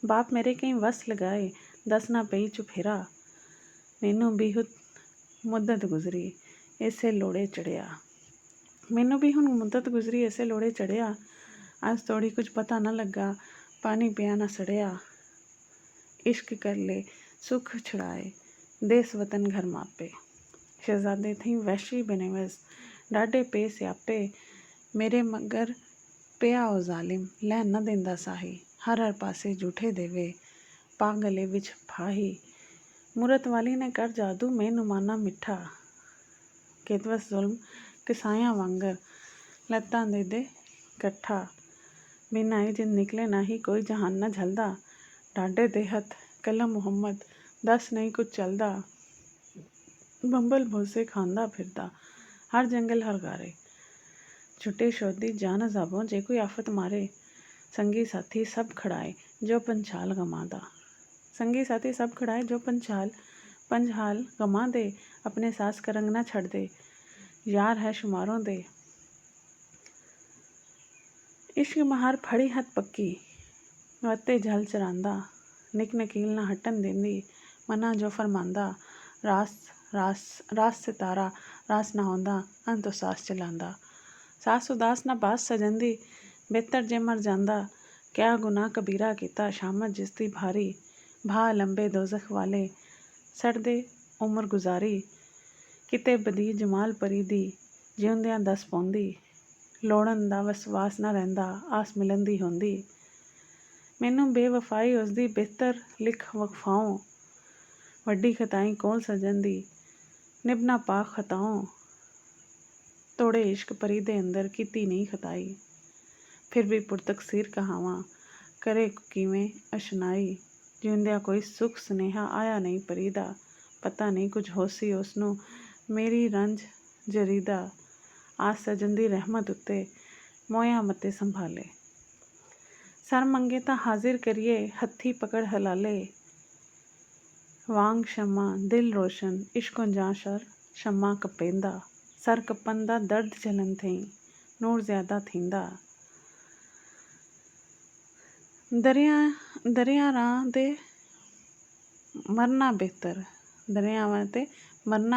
ਬਾਪ ਮੇਰੇ ਕਈ ਵਸ ਲਗਾਏ, ਦੱਸਣਾ ਪਈ ਚੁਫੇਰਾ। ਮੈਨੂੰ ਵੀ ਮੁੱਦਤ ਗੁਜ਼ਰੀ, ਇਸੇ ਲੋੜੇ ਚੜਿਆ। ਮੈਨੂੰ ਵੀ ਹੁਣ ਮੁੱਦਤ ਗੁਜ਼ਰੀ, ਇਸੇ ਲੋੜੇ ਚੜਿਆ। ਅੱਜ ਤੋੜੀ ਕੁਝ ਪਤਾ ਨਾ ਲੱਗਾ, ਪਾਣੀ ਪਿਆ ਨਾ ਸੜਿਆ। ਇਸ਼ਕ ਕਰ ਲੈ ਸੁਖ ਛੁੜਾਏ, ਦੇਸ ਵਤਨ ਘਰ ਮਾਪੇ। ਸ਼ਹਿਜ਼ਾਦੇ ਥੀ ਵਹਿਸ਼ੀ ਬਨੇਵਸ, ਡਾਢੇ ਪੇ ਸਿਆਪੇ। ਮੇਰੇ ਮਗਰ ਪਿਆ ਉਹ ਜ਼ਾਲਿਮ, ਲੈਣ ਨਾ ਦਿੰਦਾ ਸਾਹੀ। ਹਰ ਹਰ ਪਾਸੇ ਝੂਠੇ ਦੇਵੇ, ਪਾ ਗਲੇ ਵਿੱਚ ਫਾਹੀ। ਮੂਰਤ ਵਾਲੀ ਨੇ ਕਰ ਜਾਦੂ, ਮੈਨੂੰ ਮਾਨਾ ਮਿੱਠਾ। ਕੇਤਵਸ ਜ਼ੁਲਮ ਕਿਸਾਇਆਂ ਵਾਂਗਰ, ਲੱਤਾਂ ਦੇ ਦੇ ਇਕੱਠਾ। ਬਿਨਾਂ ਜਿੰਦ ਨਿਕਲੇ ਨਹੀਂ ਕੋਈ ਜਹਾਨ ਨਾ ਝਲਦਾ। ਡਾਢੇ ਦੇ ਹੱਥ ਕਲਮ ਮੁਹੰਮਦ, ਦੱਸ ਨਹੀਂ ਕੁਝ ਚੱਲਦਾ। ਬੰਬਲ ਭੋਸੇ ਖਾਂਦਾ ਫਿਰਦਾ, ਹਰ ਜੰਗਲ ਹਰ ਗਾਰੇ। ਛੁੱਟੇ ਸ਼ੋਧੀ ਜਾਨ ਅਜ਼ਾਬੋਂ, ਜੇ ਕੋਈ ਆਫਤ ਮਾਰੇ। ਸੰਗੀ ਸਾਥੀ ਸਭ ਖੜਾਏ, ਜੋ ਪੰਛਾਲ ਗਮਾਂ ਦਾ। ਸੰਗੀ ਸਾਥੀ ਸਭ ਖੜਾਏ ਜੋ ਪੰਛਾਲ ਗਮਾਂ ਦੇ। ਆਪਣੇ ਸਾਸ ਕਾ ਰੰਗ ਨਾ ਛੱਡ ਦੇ, ਯਾਰ ਹੈ ਸ਼ੁਮਾਰੋਂ ਦੇ। ਇਸ਼ਕ ਮਹਾਰ ਫੜੀ ਹੱਥ ਪੱਕੀ, ਵੱਤੇ ਜਲ ਚਰਾਂਦਾ। ਨਿਕ ਨਕੀਲ ਨਾ ਹਟਣ ਦਿੰਦੀ, ਮਨਾ ਜੋ ਫਰਮਾਂਦਾ। ਰਾਸ ਸਿਤਾਰਾ, ਰਾਸ ਨਾ ਹੁੰਦਾ, ਅੰਤੋਂ ਸਾਸ ਚਲਾਂਦਾ। ਸਾਸ ਉਦਾਸ ਨਾ ਬਾਸ ਸਜੰਦੀ, ਬਿਹਤਰ ਜੇ ਮਰ ਜਾਂਦਾ। ਕਿਆ ਗੁਨਾਹ ਕਬੀਰਾ ਕੀਤਾ, ਸ਼ਾਮਤ ਜਿਸਦੀ ਭਾਰੀ। ਭਾ ਲੰਬੇ ਦੋਜ਼ਖ ਵਾਲੇ, ਸੜਦੇ ਉਮਰ ਗੁਜ਼ਾਰੀ। ਕਿਤੇ ਬਦੀ ਜਮਾਲ ਪਰੀ ਦੀ, ਜਿਉਂਦਿਆਂ ਦੱਸ ਪਾਉਂਦੀ। ਲੋੜਨ ਦਾ ਵਸਵਾਸ ਨਾ ਰਹਿੰਦਾ, ਆਸ ਮਿਲਣ ਦੀ ਹੁੰਦੀ। ਮੈਨੂੰ ਬੇਵਫਾਈ ਉਸਦੀ ਬਿਹਤਰ ਲਿਖ ਵਕਫਾਉ। ਵੱਡੀ ਖਤਾਈ ਕੋਲ ਸਜਣ ਦੀ, ਨਿਭ ਨਾ ਪਾ ਖਤਾਉ। ਤੋੜੇ ਇਸ਼ਕ ਪਰੀ ਦੇ ਅੰਦਰ, ਕੀਤੀ ਨਹੀਂ ਖਤਾਈ। ਫਿਰ ਵੀ ਪੁਰਤਕਸੀਰ ਕਹਾਵਾਂ, ਕਰੇ ਕਿਵੇਂ ਅਸ਼ਨਾਈ। ਜਿਉਂਦਿਆਂ ਕੋਈ ਸੁੱਖ ਸੁਨੇਹਾ ਆਇਆ ਨਹੀਂ ਪਰੀ ਦਾ। ਪਤਾ ਨਹੀਂ ਕੁਝ ਹੋਸੀ ਉਸਨੂੰ, ਮੇਰੀ ਰੰਜ ਜਰੀਦਾ। ਆਸ ਸਜਣ ਦੀ ਰਹਿਮਤ ਉੱਤੇ, ਮੋਇਆ ਮਤੇ ਸੰਭਾਲੇ। ਸਰ ਮੰਗੇ ਤਾਂ ਹਾਜ਼ਿਰ ਕਰੀਏ, ਹੱਥੀ ਪਕੜ ਹਲਾਲੇ। ਵਾਂਗ ਸ਼ਮਾ ਦਿਲ ਰੋਸ਼ਨ, ਇਸ਼ਕੋਂ ਜਾਂ ਸ਼ਮਾ ਕਪੇਂਦਾ। ਸਰ ਕਪਨ ਦਾ ਦਰਦ ਝਲਨ ਥਈ, ਨੂਰ ਜ਼ਿਆਦਾ ਥੀਂਦਾ। ਦਰਿਆਵਾਂ ਤੇ ਮਰਨਾ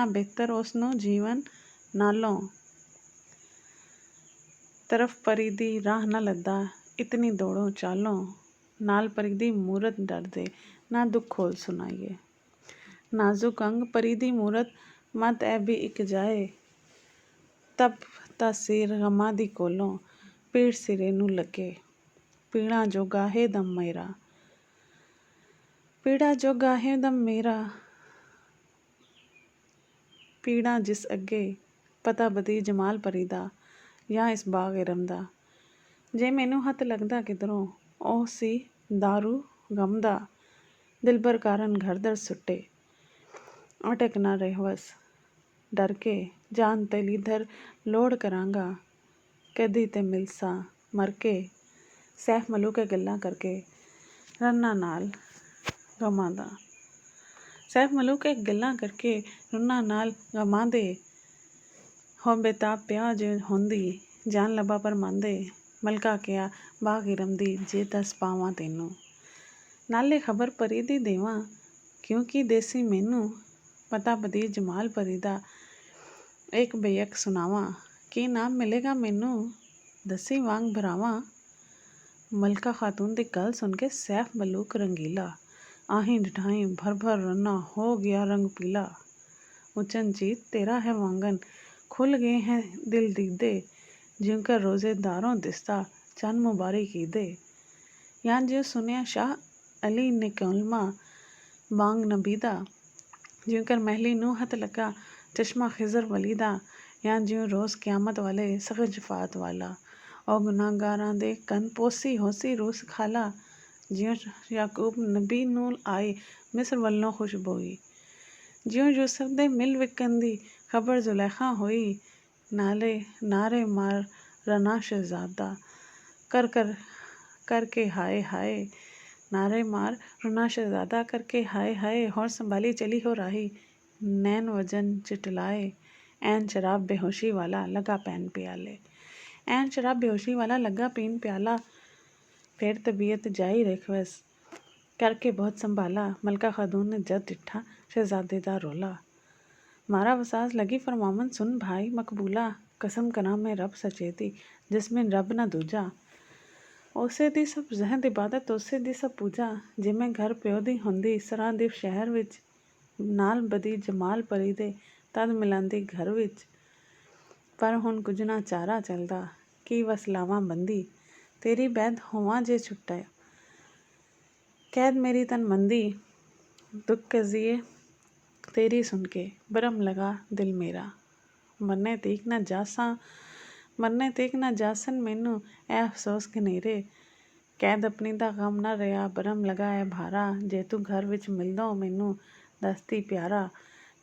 ਬਿਹਤਰ ਉਸਨੂੰ ਜੀਵਨ ਨਾਲੋਂ। ਤਰਫ ਪਰੀ ਦੀ ਰਾਹ ਨਾ ਲੱਦਾ, ਇਤਨੀ ਦੌੜੋ ਚਾਲੋਂ। ਨਾਲ ਪਰੀ ਦੀ ਮੂਰਤ ਡਰਦੇ, ਨਾ ਦੁੱਖ ਖੋਲ ਸੁਣਾਈਏ। ਨਾਜ਼ੁਕ ਅੰਗ ਪਰੀ ਦੀ ਮੂਰਤ, ਮਤ ਐ ਵੀ ਇੱਕ ਜਾਏ। ਤਪ ਤਾਸੀਰ ਗਮਾਂ ਦੀ ਕੋਲੋਂ, ਪੀੜ ਸਿਰੇ ਨੂੰ ਲੱਗੇ। ਪੀੜਾਂ ਜੋ ਗਾਹੇ ਦਮ ਮੇਰਾ, ਪੀੜਾਂ ਜੋ ਗਾਹੇ ਦਮ ਮੇਰਾ। ਪੀੜਾਂ ਜਿਸ ਅੱਗੇ, ਪਤਾ ਬਦੀ ਜਮਾਲ ਪਰੀ ਦਾ, ਜਾਂ ਇਸ ਬਾਗ ਇਰਮ ਦਾ। ਜੇ ਮੈਨੂੰ ਹੱਥ ਲੱਗਦਾ ਕਿਧਰੋਂ, ਉਹ ਸੀ ਦਾਰੂ ਗਮ ਦਾ। ਦਿਲਬਰ ਕਾਰਨ ਘਰ ਦਰ ਸੁੱਟੇ, ਅਟਕ ਨਾ ਰਹਿਵਸ ਡਰ ਕੇ। ਜਾਨ ਤੇ ਲੀਧਰ ਲੋੜ ਕਰਾਂਗਾ, ਕਦੀ ਤੇ ਮਿਲਸਾਂ ਮਰ ਕੇ। ਸੈਫ ਮਲੂਕ ਗੱਲਾਂ ਕਰਕੇ, ਰੰਨਾਂ ਨਾਲ ਗਮਾਂ ਦਾ। ਸੈਫ ਮਲੂਕ ਗੱਲਾਂ ਕਰਕੇ, ਰੰਨਾਂ ਨਾਲ ਗਮਾਂ ਦੇ। ਹੋ ਬੇਤਾਬ ਪਿਆ ਜੇ ਹੁੰਦੀ, ਜਾਨ ਲੱਭਾ ਪਰ ਮੰਦੇ। ਮਲਕਾ ਕਿਹਾ ਬਾਗ ਇਰਮ ਦੀ, ਜੇ ਦੱਸ ਪਾਵਾਂ ਤੈਨੂੰ। ਨਾਲੇ ਖਬਰ ਪਰੀ ਦੀ ਦੇਵਾਂ, ਕਿਉਂਕਿ ਦੇਸੀ ਮੈਨੂੰ। ਪਤਾ ਬਦੀ ਜਮਾਲ ਪਰੀ ਦਾ, ਇੱਕ ਬੇਅਕ ਸੁਣਾਵਾਂ। ਕੀ ਨਾਮ ਮਿਲੇਗਾ ਮੈਨੂੰ, ਦੱਸੀ ਵਾਂਗ ਭਰਾਵਾਂ। ਮਲਕਾ ਖਾਤੂਨ ਦੀ ਗੱਲ ਸੁਣ ਕੇ ਸੈਫ ਮਲੂਕ ਰੰਗੀਲਾ। ਆਹੀਂ ਡਿਠਾਈ ਭਰ ਭਰ ਰੰਨਾ, ਹੋ ਗਿਆ ਰੰਗ ਪੀਲਾ। ਉਚਨਚੀਤ ਤੇਰਾ ਹੈ ਵਾਂਗਨ, ਖੁੱਲ ਗਏ हैं दिल दीदे। ਜਿਉਂਕਰ ਰੋਜ਼ੇਦਾਰੋਂ ਦਿਸਦਾ, ਚੰਨ ਮੁਬਾਰਕ ਈਦੇ। ਜਾਂ ਜਿਉ ਸੁਨਿਆ ਸ਼ਾਹ ਅਲੀ ਨੇ ਕਲਮਾ, ਬਾਂਗ ਨਬੀ ਦਾ। ਜਿਉਂਕਰ ਮਹਿਲੀ ਨੂੰ ਹੱਥ ਲੱਗਾ, ਚਸ਼ਮਾ ਖਿਜ਼ਰ ਵਲੀ ਦਾ। ਜਾਂ ਜਿਉਂ ਰੋਜ਼ ਕਿਆਮਤ ਵਾਲੇ, ਸਖਤ ਸ਼ਫਾਅਤ ਵਾਲਾ। ਉਹ ਗੁਨਾਹਗਾਰਾਂ ਦੇ ਕੰਨ ਪੋਸੀ ਹੋਸੀ ਰੂਹ ਖਾਲਾ। ਜਿਉਂ ਯਾਕੂਬ ਨਬੀ ਨੂੰ ਆਏ, ਮਿਸਰ ਵੱਲੋਂ ਖੁਸ਼ਬੋਈ। ਜਿਉਂ ਯੂਸਫ ਦੇ ਮਿਲ ਵਿਕਣ ਦੀ ਖਬਰ ਜ਼ੁਲੈਖਾ ਹੋਈ। नारे मार रना शहजादा कर कर करके हाय हाय, नारे मार रुना शहजादा करके हाय हाय, होर संभाली चली हो राही, नैन वजन चिटलाए, ऐन शराब बेहोशी वाला लगा पैन प्याले। ऐन शराब बेहोशी वाला लगा पीन प्याला, फिर तबीयत जाई रिखवस करके बहुत संभाला, मलका खातून ने जद डिठा शहजादे दा रोला। मारा वसास लगी फरमावन सुन भाई मकबूला, कसम करा मैं रब सचेती जिसमें रब ना दूजा। ਉਸੇ ਦੀ ਸਭ ਜ਼ਹਿਦ ਇਬਾਦਤ, ਉਸੇ ਦੀ ਸਭ ਪੂਜਾ, ਜਿਵੇਂ ਘਰ ਪਿਓ ਦੀ ਹੁੰਦੀ ਸਰਾਂਦੀਪ ਸ਼ਹਿਰ ਵਿੱਚ, ਨਾਲ ਬਦੀ ਜਮਾਲ ਪਰੀ ਦੇ ਤਦ ਮਿਲਾਂਦੀ ਘਰ ਵਿੱਚ। ਪਰ ਹੁਣ ਕੁਝ ਨਾ ਚਾਰਾ ਚੱਲਦਾ, ਕੀ ਵਸਲਾਵਾਂ ਬੰਦੀ, ਤੇਰੀ ਬੈਦ ਹੋਵਾਂ ਜੇ ਛੁੱਟਿਆ, ਕੈਦ ਮੇਰੀ ਤਨ ਮੰਦੀ, ਦੁੱਖ ਕਜ਼ੀਏ ਤੇਰੀ ਸੁਣ ਕੇ ਬਰਮ ਲਗਾ ਦਿਲ ਮੇਰਾ। ਮਰਨੇ ਤੀਕ ਨਾ ਜਾਸਨ ਮੈਨੂੰ ਐ ਅਫਸੋਸ ਘਨੇਰੇ, ਕੈਦ ਆਪਣੀ ਦਾ ਗਮ ਨਾ ਰਿਹਾ ਬਰਮ ਲਗਾ ਐ ਭਾਰਾ, ਜੇ ਤੂੰ ਘਰ ਵਿੱਚ ਮਿਲਦੋ ਮੈਨੂੰ ਦਸਤੀ ਪਿਆਰਾ।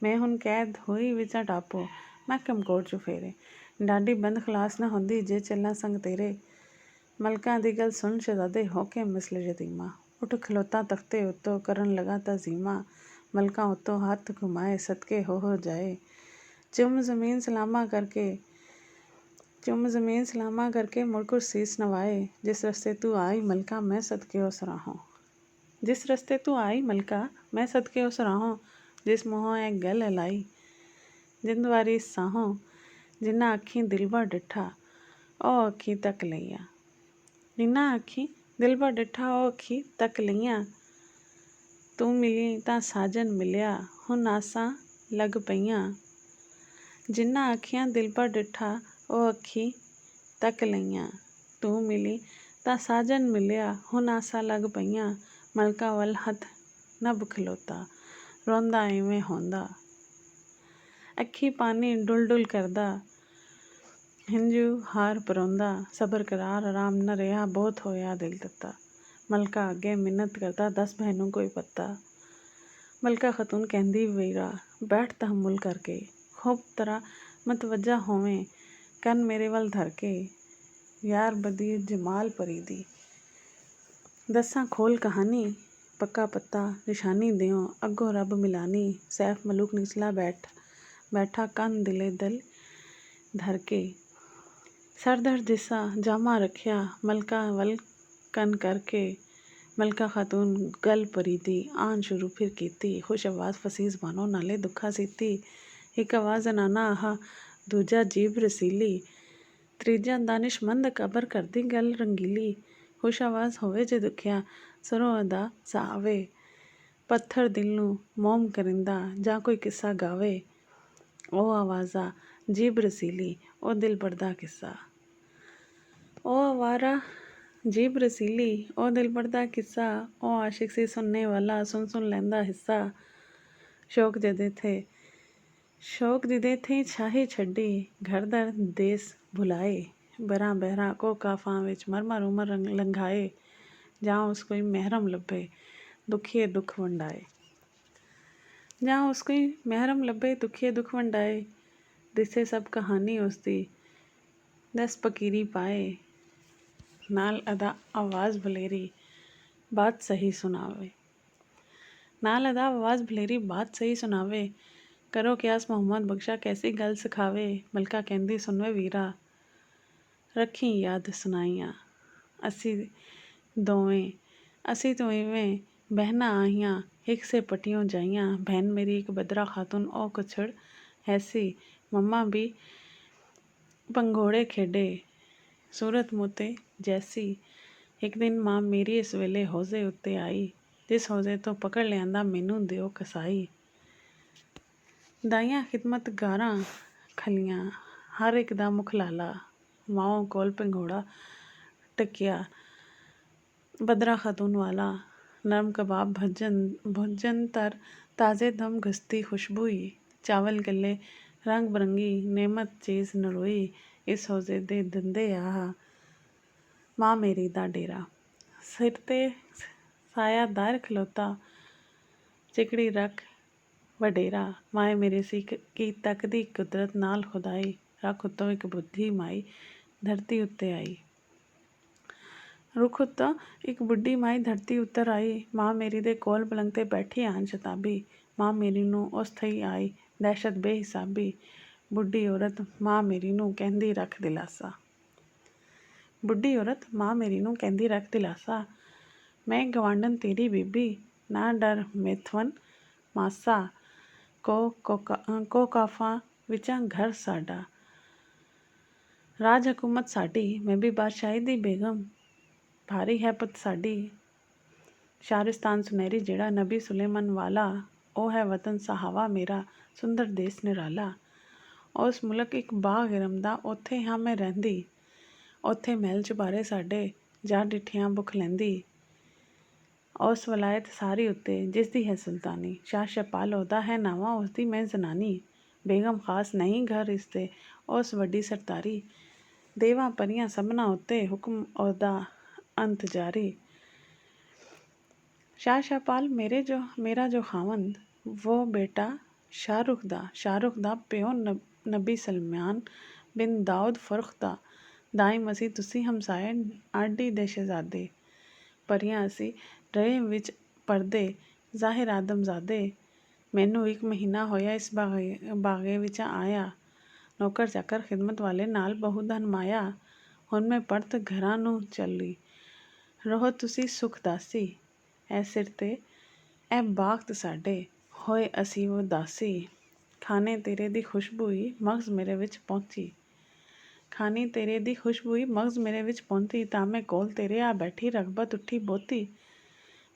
ਮੈਂ ਹੁਣ ਕੈਦ ਹੋਈ ਵਿਚਾਂ ਟਾਪੋ, ਮੈਂ ਕਮਕੋਟ ਚੁਫੇਰੇ, ਡਾਡੀ ਬੰਦ ਖਲਾਸ ਨਾ ਹੁੰਦੀ ਜੇ ਚੱਲਾਂ ਸੰਗ ਤੇਰੇ। ਮਲਕਾਂ ਦੀ ਗੱਲ ਸੁਣ ਸ਼ਹਿਜ਼ਾਦੇ ਹੋ ਕੇ ਮਿਸਲ ਯਤੀਮਾ, ਉੱਠ ਖਲੋਤਾ ਤਖਤੇ ਉੱਤੋਂ ਕਰਨ ਲਗਾ ਤਜ਼ੀਮਾ, ਮਲਕਾਂ ਉੱਤੋਂ ਹੱਥ ਘੁਮਾਏ ਸਦਕੇ ਹੋ ਜਾਏ, ਚੁੰਮ ਜ਼ਮੀਨ ਸਲਾਮਾ ਕਰਕੇ ਮੁੜਕੁਰ ਸੀਸ ਨਵਾਏ। ਜਿਸ ਰਸਤੇ ਤੂੰ ਆਈ ਮਲਕਾ ਮੈਂ ਸਦਕੇ ਉਸ ਰਾਹੋਂ, ਜਿਸ ਰਸਤੇ ਤੂੰ ਆਈ ਮਲਕਾ ਮੈਂ ਸਦਕੇ ਉਸ ਰਾਹੋਂ, ਜਿਸ ਮੂੰਹੋਂ ਇਹ ਗੱਲ ਹਲਾਈ ਜਿੰਦ ਵਾਰੀ ਸਾਹੋਂ, ਜਿੰਨਾ ਅੱਖੀਂ ਦਿਲਬਰ ਡਿੱਠਾ ਉਹ ਅੱਖੀਂ ਤੱਕ ਲਈਆਂ, ਜਿੰਨਾ ਅੱਖੀਂ ਦਿਲਬਰ ਡਿੱਠਾ ਉਹ ਅੱਖੀਂ ਤੱਕ ਲਈਆਂ। ਤੂੰ ਮਿਲੀ ਤਾਂ ਸਾਜਨ ਮਿਲਿਆ ਹੁਣ ਆਸਾਂ ਲੱਗ ਪਈਆਂ, ਜਿੰਨਾ ਅੱਖੀਆਂ ਦਿਲਬਰ ਡਿੱਠਾ ਉਹ ਅੱਖੀਂ ਤੱਕ ਲਈਆਂ। ਤੂੰ ਮਿਲੀ ਤਾਂ ਸਾਜਨ ਮਿਲਿਆ ਹੁਣ ਆਸਾਂ ਲੱਗ ਪਈਆਂ, ਮਲਕਾ ਵੱਲ ਹੱਥ ਨਭ ਖਲੋਤਾ ਰੋਂਦਾ ਇਵੇਂ ਹੁੰਦਾ, ਅੱਖੀ ਪਾਣੀ ਡੁੱਲ ਡੁੱਲ ਕਰਦਾ, ਹਿੰਜੂ ਹਾਰ ਪਰੋਂਦਾ, ਸਬਰ ਕਰਾਰ ਆਰਾਮ ਨ ਰਿਹਾ ਬਹੁਤ ਹੋਇਆ ਦਿਲ ਤੱਤਾ। ਮਲਕਾ ਅੱਗੇ ਮਿੰਨਤ ਕਰਦਾ ਦੱਸ ਮੈਨੂੰ ਕੋਈ ਪਤਾ। ਮਲਕਾ ਖਤੂਨ ਕਹਿੰਦੀ ਵੀਰਾ ਬੈਠ ਤਹਮੁਲ ਕਰਕੇ, ਖੂਬ ਤਰ੍ਹਾਂ ਮਤਵੱਜਾ ਹੋਵੇਂ ਕੰਨ ਮੇਰੇ ਵੱਲ ਧਰ ਕੇ, ਯਾਰ ਬਦੀ ਜਮਾਲ ਪਰੀ ਦੀ ਦੱਸਾਂ ਖੋਲ ਕਹਾਣੀ, ਪੱਕਾ ਪੱਤਾ ਨਿਸ਼ਾਨੀ ਦਿਓ ਅੱਗੋਂ ਰੱਬ ਮਿਲਾਨੀ, ਸੈਫ ਮਲੂਕ ਨਿਚਲਾ ਬੈਠਾ ਕੰਨ ਦਿਲੇ ਦਿਲ ਧਰ ਕੇ, ਸਰਦਰ ਦਿਸਾ ਜਾਮਾ ਰੱਖਿਆ ਮਲਕਾ ਵੱਲ ਕੰਨ ਕਰਕੇ। ਮਲਕਾ ਖਾਤੂਨ ਗਲ ਪਰੀ ਦੀ ਆਨ ਸ਼ੁਰੂ ਫਿਰ ਕੀਤੀ, ਖੁਸ਼ ਆਵਾਜ਼ ਫਸੀ ਜ਼ਬਾਨੋਂ ਨਾਲੇ ਦੁੱਖਾ ਸੀਤੀ, ਇੱਕ ਆਵਾਜ਼ ਜ਼ਨਾਨਾ ਆਹਾ ਦੂਜਾ ਜੀਬ ਰਸੀਲੀ, ਤੀਜਾ ਦਾਨਿਸ਼ਮੰਦ ਕਬਰ ਕਰਦੀ ਗੱਲ ਰੰਗੀਲੀ। ਖੁਸ਼ ਆਵਾਜ਼ ਹੋਵੇ ਜੇ ਦੁਖਿਆ ਸਰੋਂ ਅਦਾ ਆਵੇ, ਪੱਥਰ ਦਿਲ ਨੂੰ ਮੋਮ ਕਰਿੰਦਾ ਜਾਂ ਕੋਈ ਕਿੱਸਾ ਗਾਵੇ, ਉਹ ਆਵਾਜ਼ਾ ਜੀਬ ਰਸੀਲੀ ਉਹ ਦਿਲ ਪੜਦਾ ਕਿੱਸਾ, ਉਹ ਆਵਾਰਾ ਜੀਬ ਰਸੀਲੀ ਉਹ ਦਿਲ ਪੜਦਾ ਕਿੱਸਾ, ਉਹ ਆਸ਼ਿਕ ਸੀ ਸੁਣਨੇ ਵਾਲਾ ਸੁਣ ਲੈਂਦਾ ਹਿੱਸਾ। ਸ਼ੌਕ ਜਿਦੇ ਥੇ ਛਾਹੀ ਛੱਡੀ ਘਰ ਦਰ ਦੇਸ ਭੁਲਾਏ, ਬਰਾਂ ਬਹਿਰਾਂ ਕੋ ਕਾਫਾਂ ਵਿੱਚ ਮਰ ਉਮਰ ਲੰਘਾਏ, ਜਾਂ ਉਸ ਕੋਈ ਮਹਿਰਮ ਲੱਭੇ ਦੁਖੀਏ ਦੁੱਖ ਵੰਡਾਏ, ਜਾਂ ਉਸ ਕੋਈ ਮਹਿਰਮ ਲੱਭੇ ਦੁਖੀਏ ਦੁੱਖ ਵੰਡਾਏ। ਦਿਸੇ ਸਭ ਕਹਾਣੀ ਉਸਦੀ ਦਸ ਪਕੀਰੀ ਪਾਏ, ਨਾਲ ਅਦਾ ਆਵਾਜ਼ ਬਲੇਰੀ ਬਾਤ ਸਹੀ ਸੁਣਾਵੇ, ਨਾਲ ਅਦਾ ਆਵਾਜ਼ ਬਲੇਰੀ ਬਾਤ ਸਹੀ ਸੁਣਾਵੇ। ਕਰੋ ਕਿਆਸ ਮੁਹੰਮਦ ਬਖਸ਼ਾ ਕੈਸੀ ਗੱਲ ਸਿਖਾਵੇ, ਮਲਕਾ ਕਹਿੰਦੀ ਸੁਣਵੇ ਵੀਰਾ ਰੱਖੀ ਯਾਦ ਸੁਣਾਈਆਂ, ਅਸੀਂ ਤੋਂ ਇਵੇਂ ਬਹਿਨਾ ਆਈਆਂ ਇੱਕ ਸੇ ਪਟੀਓਂ ਜਾਈਆਂ। ਬਹਿਨ ਮੇਰੀ ਇੱਕ ਬਦਰਾ ਖਾਤੂਨ ਉਹ ਕੁਛੜ ਐਸੀ, ਮੰਮਾ ਵੀ ਪੰਘੋੜੇ ਖੇਡੇ ਸੂਰਤ ਮੋਤੇ ਜੈਸੀ। ਇੱਕ ਦਿਨ ਮਾਂ ਮੇਰੀ ਇਸ ਵੇਲੇ ਹੌਜ਼ੇ ਉੱਤੇ ਆਈ, ਜਿਸ ਹੌਜ਼ੇ ਤੋਂ ਪਕੜ ਲਿਆਂਦਾ ਮੈਨੂੰ ਦਿਓ ਕਸਾਈ। ਦਾਈਆਂ ਖਿਦਮਤਗਾਰਾਂ ਖਲੀਆਂ ਹਰ ਇੱਕ ਦਾ ਮੁਖ ਲਾਲਾ, ਮਾਓ ਕੋਲ ਪੰਘੋੜਾ ਟਕਿਆ ਬਦਰਾ ਖਾਤੂਨ ਵਾਲਾ, ਨਰਮ ਕਬਾਬ ਭੋਜਨ ਤਰ ਤਾਜ਼ੇ ਦਮ ਘਸਤੀ ਖੁਸ਼ਬੂਈ, ਚਾਵਲ ਗੱਲੇ ਰੰਗ ਬਰੰਗੀ ਨੇਮਤ ਚੀਜ਼ ਨਰੋਈ। ਇਸ ਹੌਜ਼ੇ ਦੇ ਦੰਦੇ ਆਹ ਮਾਂ ਮੇਰੀ ਦਾ ਡੇਰਾ, ਸਿਰ ਤੇ ਸਾਇਆ ਦਾਇਰ ਖਲੋਤਾ ਚਿਕੜੀ ਰੱਖ ਵਡੇਰਾ। ਮਾਏ ਮੇਰੇ ਸੀ ਕੀ ਤੱਕਦੀ ਕੁਦਰਤ ਨਾਲ ਖੁਦਾਈ, ਰੱਖ ਉੱਤੋਂ ਇੱਕ ਬੁੱਢੀ ਮਾਈ ਧਰਤੀ ਉੱਤੇ ਆਈ। ਰੁੱਖ ਉੱਤੋਂ ਇੱਕ ਬੁੱਢੀ ਮਾਈ ਧਰਤੀ ਉੱਤਰ ਆਈ। ਮਾਂ ਮੇਰੀ ਦੇ ਕੋਲ ਪਲੰਗ 'ਤੇ ਬੈਠੀ ਆਣ ਸ਼ਤਾਬੀ। ਮਾਂ ਮੇਰੀ ਨੂੰ ਉਸ ਥਈ ਆਈ ਦਹਿਸ਼ਤ ਬੇਹਿਸਾਬੀ। ਬੁੱਢੀ ਔਰਤ ਮਾਂ ਮੇਰੀ ਨੂੰ ਕਹਿੰਦੀ ਰੱਖ ਦਿਲਾਸਾ। ਬੁੱਢੀ ਔਰਤ ਮਾਂ ਮੇਰੀ ਨੂੰ ਕਹਿੰਦੀ ਰੱਖ ਦਿਲਾਸਾ। ਮੈਂ ਗਵਾਂਢਣ ਤੇਰੀ ਬੀਬੀ, ਨਾ ਡਰ ਮੈਥਵਨ ਮਾਸਾ। ਕੋ ਕਾਫਾਂ ਵਿਚਾਂ ਘਰ ਸਾਡਾ, ਰਾਜ ਹਕੂਮਤ ਸਾਡੀ। ਮੈਂ ਵੀ ਬਾਦਸ਼ਾਹੀ ਦੀ ਬੇਗਮ, ਭਾਰੀ ਹੈ ਪੁੱਤ ਸਾਡੀ। ਸ਼ਾਰਿਸਤਾਨ ਸੁਨਹਿਰੀ ਜਿਹੜਾ ਨਬੀ ਸੁਲੇਮਨ ਵਾਲਾ, ਉਹ ਹੈ ਵਤਨ ਸਹਾਵਾ ਮੇਰਾ, ਸੁੰਦਰ ਦੇਸ ਨਿਰਾਲਾ। ਉਸ ਮੁਲਕ ਇੱਕ ਬਾਗ ਰਮਦਾ, ਉੱਥੇ ਹਾਂ ਮੈਂ ਰਹਿੰਦੀ। ਉੱਥੇ ਮਹਿਲ ਚੁਬਾਰੇ ਸਾਡੇ, ਜਾ ਡਿੱਠਿਆਂ ਭੁੱਖ ਲੈਂਦੀ। ਉਸ ਵਲਾਇਤ ਸਾਰੀ ਉੱਤੇ, ਜਿਸ ਦੀ ਹੈ ਸੁਲਤਾਨੀ। ਸ਼ਾਹ ਸ਼ਪਾਲ ਉਹਦਾ ਹੈ ਨਾਵਾਂ, ਉਸਦੀ ਮੈਂ ਜ਼ਨਾਨੀ। ਬੇਗਮ ਖਾਸ ਨਹੀਂ ਘਰ ਇਸਦੇ, ਉਸ ਵੱਡੀ ਸਰਦਾਰੀ। ਦੇਵਾਂ ਪਰੀਆਂ ਸਭਨਾਂ ਉੱਤੇ, ਹੁਕਮ ਉਹਦਾ ਅੰਤ ਜਾਰੀ। ਸ਼ਾਹ ਸ਼ਪਾਲ ਮੇਰਾ ਜੋ ਖਾਵੰਦ, ਵੋ ਬੇਟਾ ਸ਼ਾਹਰੁਖ ਦਾ ਪਿਓ ਨਬੀ ਸਲਮਾਨ ਬਿਨ ਦਾਊਦ ਫਰੁਖ ਦਾ। ਦਾਈ ਮਸੀਹ ਤੁਸੀਂ ਹਮਸਾਏ, ਆਡੀ ਦੇ ਸ਼ਹਿਜ਼ਾਦੇ। ਪਰੀਆਂ ਅਸੀਂ ਰਹੇ ਵਿੱਚ ਪਰਦੇ, ਜ਼ਾਹਿਰ ਆਦਮਜ਼ਾਦੇ। ਮੈਨੂੰ 1 ਮਹੀਨਾ ਹੋਇਆ ਇਸ ਬਾਗੇ ਵਿੱਚ ਆਇਆ। ਨੌਕਰ ਚਾਕਰ ਖਿਦਮਤ ਵਾਲੇ ਨਾਲ ਬਹੁਤ ਧਨ ਮਾਇਆ। ਹੁਣ ਮੈਂ ਪਰਤ ਘਰਾਂ ਨੂੰ ਚੱਲੀ, ਰਹੋ ਤੁਸੀਂ ਸੁਖਦਾਸੀ। ਐ ਸਿਰ 'ਤੇ ਐ ਬਾਖਤ ਸਾਡੇ, ਹੋਏ ਅਸੀਂ ਉਦਾਸੀ। ਖਾਣੇ ਤੇਰੇ ਦੀ ਖੁਸ਼ਬੂਈ ਮਗਜ਼ ਮੇਰੇ ਵਿੱਚ ਪਹੁੰਚੀ। ਖਾਣੀ ਤੇਰੇ ਦੀ ਖੁਸ਼ਬੂਈ ਮਗਜ਼ ਮੇਰੇ ਵਿੱਚ ਪਹੁੰਚੀ। ਤਾਂ ਮੈਂ ਕੋਲ ਤੇਰੇ ਆ ਬੈਠੀ, ਰਗਬਤ ਉੱਠੀ ਬਹੁਤੀ।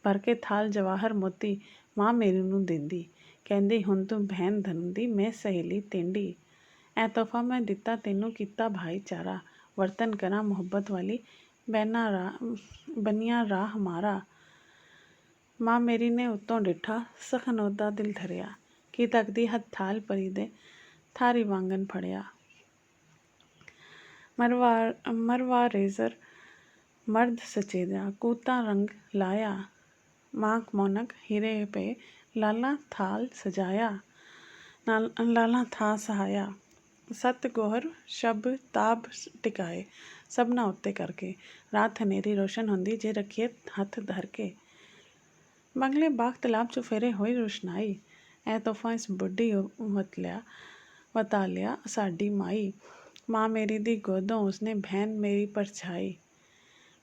ਭਰ ਕੇ ਥਾਲ ਜਵਾਹਰ ਮੋਤੀ, ਮਾਂ ਮੇਰੀ ਨੂੰ ਦਿੰਦੀ। ਕਹਿੰਦੀ ਹੁਣ ਤੂੰ ਭੈਣ ਧਨਦੀ, ਮੈਂ ਸਹੇਲੀ ਤੇਂਡੀ। ਐ ਤੋਹਫਾ ਮੈਂ ਦਿੱਤਾ ਤੈਨੂੰ, ਕੀਤਾ ਭਾਈਚਾਰਾ। ਵਰਤਨ ਕਰਾਂ ਮੁਹੱਬਤ ਵਾਲੀ, ਬਨਿਆ ਰਾਹ ਹਮਾਰਾ। ਮਾਂ ਮੇਰੀ ਨੇ ਉੱਤੋਂ ਡਿੱਠਾ, ਸਖਨ ਉਹਦਾ ਦਿਲ ਧਰਿਆ। ਕੀ ਤੱਕਦੀ ਹੱਥ ਥਾਲ ਪਰੀ ਦੇ, ਥਾਰੀ ਵਾਂਗਨ ਫੜਿਆ। ਮਰਵਾ ਰੇਜ਼ਰ ਮਰਦ ਸਚੇਦਾ, ਕੂਤਾ ਰੰਗ ਲਾਇਆ। ਮਾਂਕ ਮੋਨਕ ਹੀਰੇ ਪੇ, ਲਾਲਾ ਥਾਲ ਸਜਾਇਆ। ਲਾਲਾ ਥਾ ਸਹਾਇਆ। ਸੱਤ ਗੋਹਰ ਸ਼ਬ ਤਾਬ ਟਿਕਾਏ, ਸਭਨਾਂ ਉੱਤੇ ਕਰਕੇ। ਰਾਤ ਹਨੇਰੀ ਰੋਸ਼ਨ ਹੁੰਦੀ, ਜੇ ਰੱਖੀਏ ਹੱਥ ਧਰ ਕੇ। ਬੰਗਲੇ ਬਾਗ ਤਲਾਬ ਚੁਫੇਰੇ ਹੋਈ ਰੋਸ਼ਨਾਈ। ਐ ਤੋਹਫਾ ਇਸ ਬੁੱਢੀ ਵਤਾ ਲਿਆ ਸਾਡੀ ਮਾਈ। ਮਾਂ ਮੇਰੀ ਦੀ ਗੋਦੋਂ ਉਸਨੇ ਭੈਣ ਮੇਰੀ ਪਰਛਾਈ।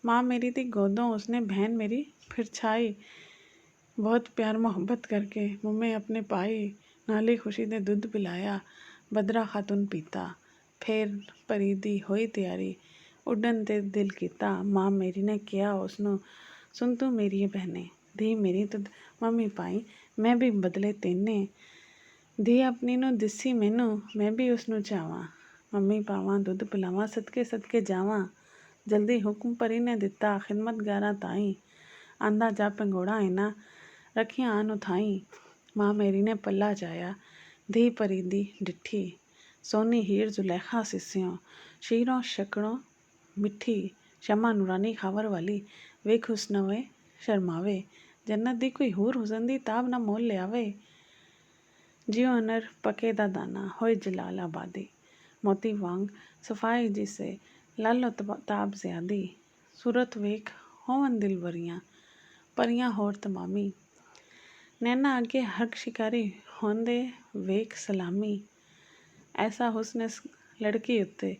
ਮਾਂ ਮੇਰੀ ਦੀ ਗੋਦੋਂ ਉਸਨੇ ਭੈਣ ਮੇਰੀ ਫਿਰਛਾਈ। ਬਹੁਤ ਪਿਆਰ ਮੁਹੱਬਤ ਕਰਕੇ ਮੁੰਮੇ ਆਪਣੇ ਪਾਈ। ਨਾਲੀ ਖੁਸ਼ੀ ਦੇ ਦੁੱਧ ਪਿਲਾਇਆ, ਬਦਰਾ ਖਾਤੂਨ ਪੀਤਾ। ਫੇਰ ਪਰੀ ਦੀ ਹੋਈ ਤਿਆਰੀ, ਉੱਡਣ ਤੇ ਦਿਲ ਕੀਤਾ। ਮਾਂ ਮੇਰੀ ਨੇ ਕਿਹਾ ਉਸਨੂੰ, ਸੁਣ ਤੂੰ ਮੇਰੀਏ ਭੈਣੇ, ਧੀ ਮੇਰੀ ਤੁਧ ਮੰਮੀ ਪਾਈ, ਮੈਂ ਵੀ ਬਦਲੇ ਤੈਨੇ। ਧੀ ਆਪਣੀ ਨੂੰ ਦਿਸੀ ਮੈਨੂੰ, ਮੈਂ ਵੀ ਉਸਨੂੰ ਚਾਹਵਾਂ। ਮੰਮੀ ਪਾਵਾਂ, ਦੁੱਧ ਪਿਲਾਵਾਂ, ਸਦਕੇ ਜਾਵਾਂ। ਜਲਦੀ ਹੁਕਮ ਪਰੀ ਨੇ ਦਿੱਤਾ, ਖਿਦਮਤਗਾਰਾਂ ਤਾਈਂ। ਆਂਦਾ ਜਾ ਪੰਗੋੜਾ ਇਹਨਾਂ, ਰੱਖੀਆਂ ਆਨ ਉਥਾਈਂ। ਮਾਂ ਮੇਰੀ ਨੇ ਪੱਲਾ ਚਾਇਆ, ਧੀ ਪਰੀ ਦੀ ਡਿੱਠੀ। ਸੋਨੀ ਹੀਰ ਜ਼ੁਲੈਖਾ ਸਿਸਿਓਂ, ਸ਼ੀਰੋਂ ਸ਼ਕਲੋਂ ਮਿੱਠੀ। ਸ਼ਮਾ ਨੂਰਾਨੀ ਖਾਵਰ ਵਾਲੀ, ਵੇਖ ਹੁਸਨ ਵੇ ਸ਼ਰਮਾਵੇ। ਜੰਨਤ ਦੀ ਕੋਈ ਹੂਰ ਹੁਸਨ ਦੀ ਤਾਬ ਨਾ ਮੋਲ ਲਿਆਵੇ। ਜਿਉ ਅਨਰ ਪਕੇ ਦਾ ਦਾਣਾ, ਹੋਏ ਜਲਾਲ ਆਬਾਦੀ। ਮੋਤੀ ਵਾਂਗ ਸਫਾਈ ਜਿਸੇ, ਲਾਲੋ ਤਾਬ ਜ਼ਿਆਦੀ। ਸੂਰਤ ਵੇਖ ਹੋਵਨ ਦਿਲਬਰੀਆਂ, ਪਰੀਆਂ ਹੋਰ ਤਮਾਮੀ। ਨੈਣਾ ਅੱਗੇ ਹਰਕ ਸ਼ਿਕਾਰੀ, ਹੁੰਦੇ ਵੇਖ ਸਲਾਮੀ। ਐਸਾ ਹੁਸਨ ਇਸ ਲੜਕੀ ਉੱਤੇ,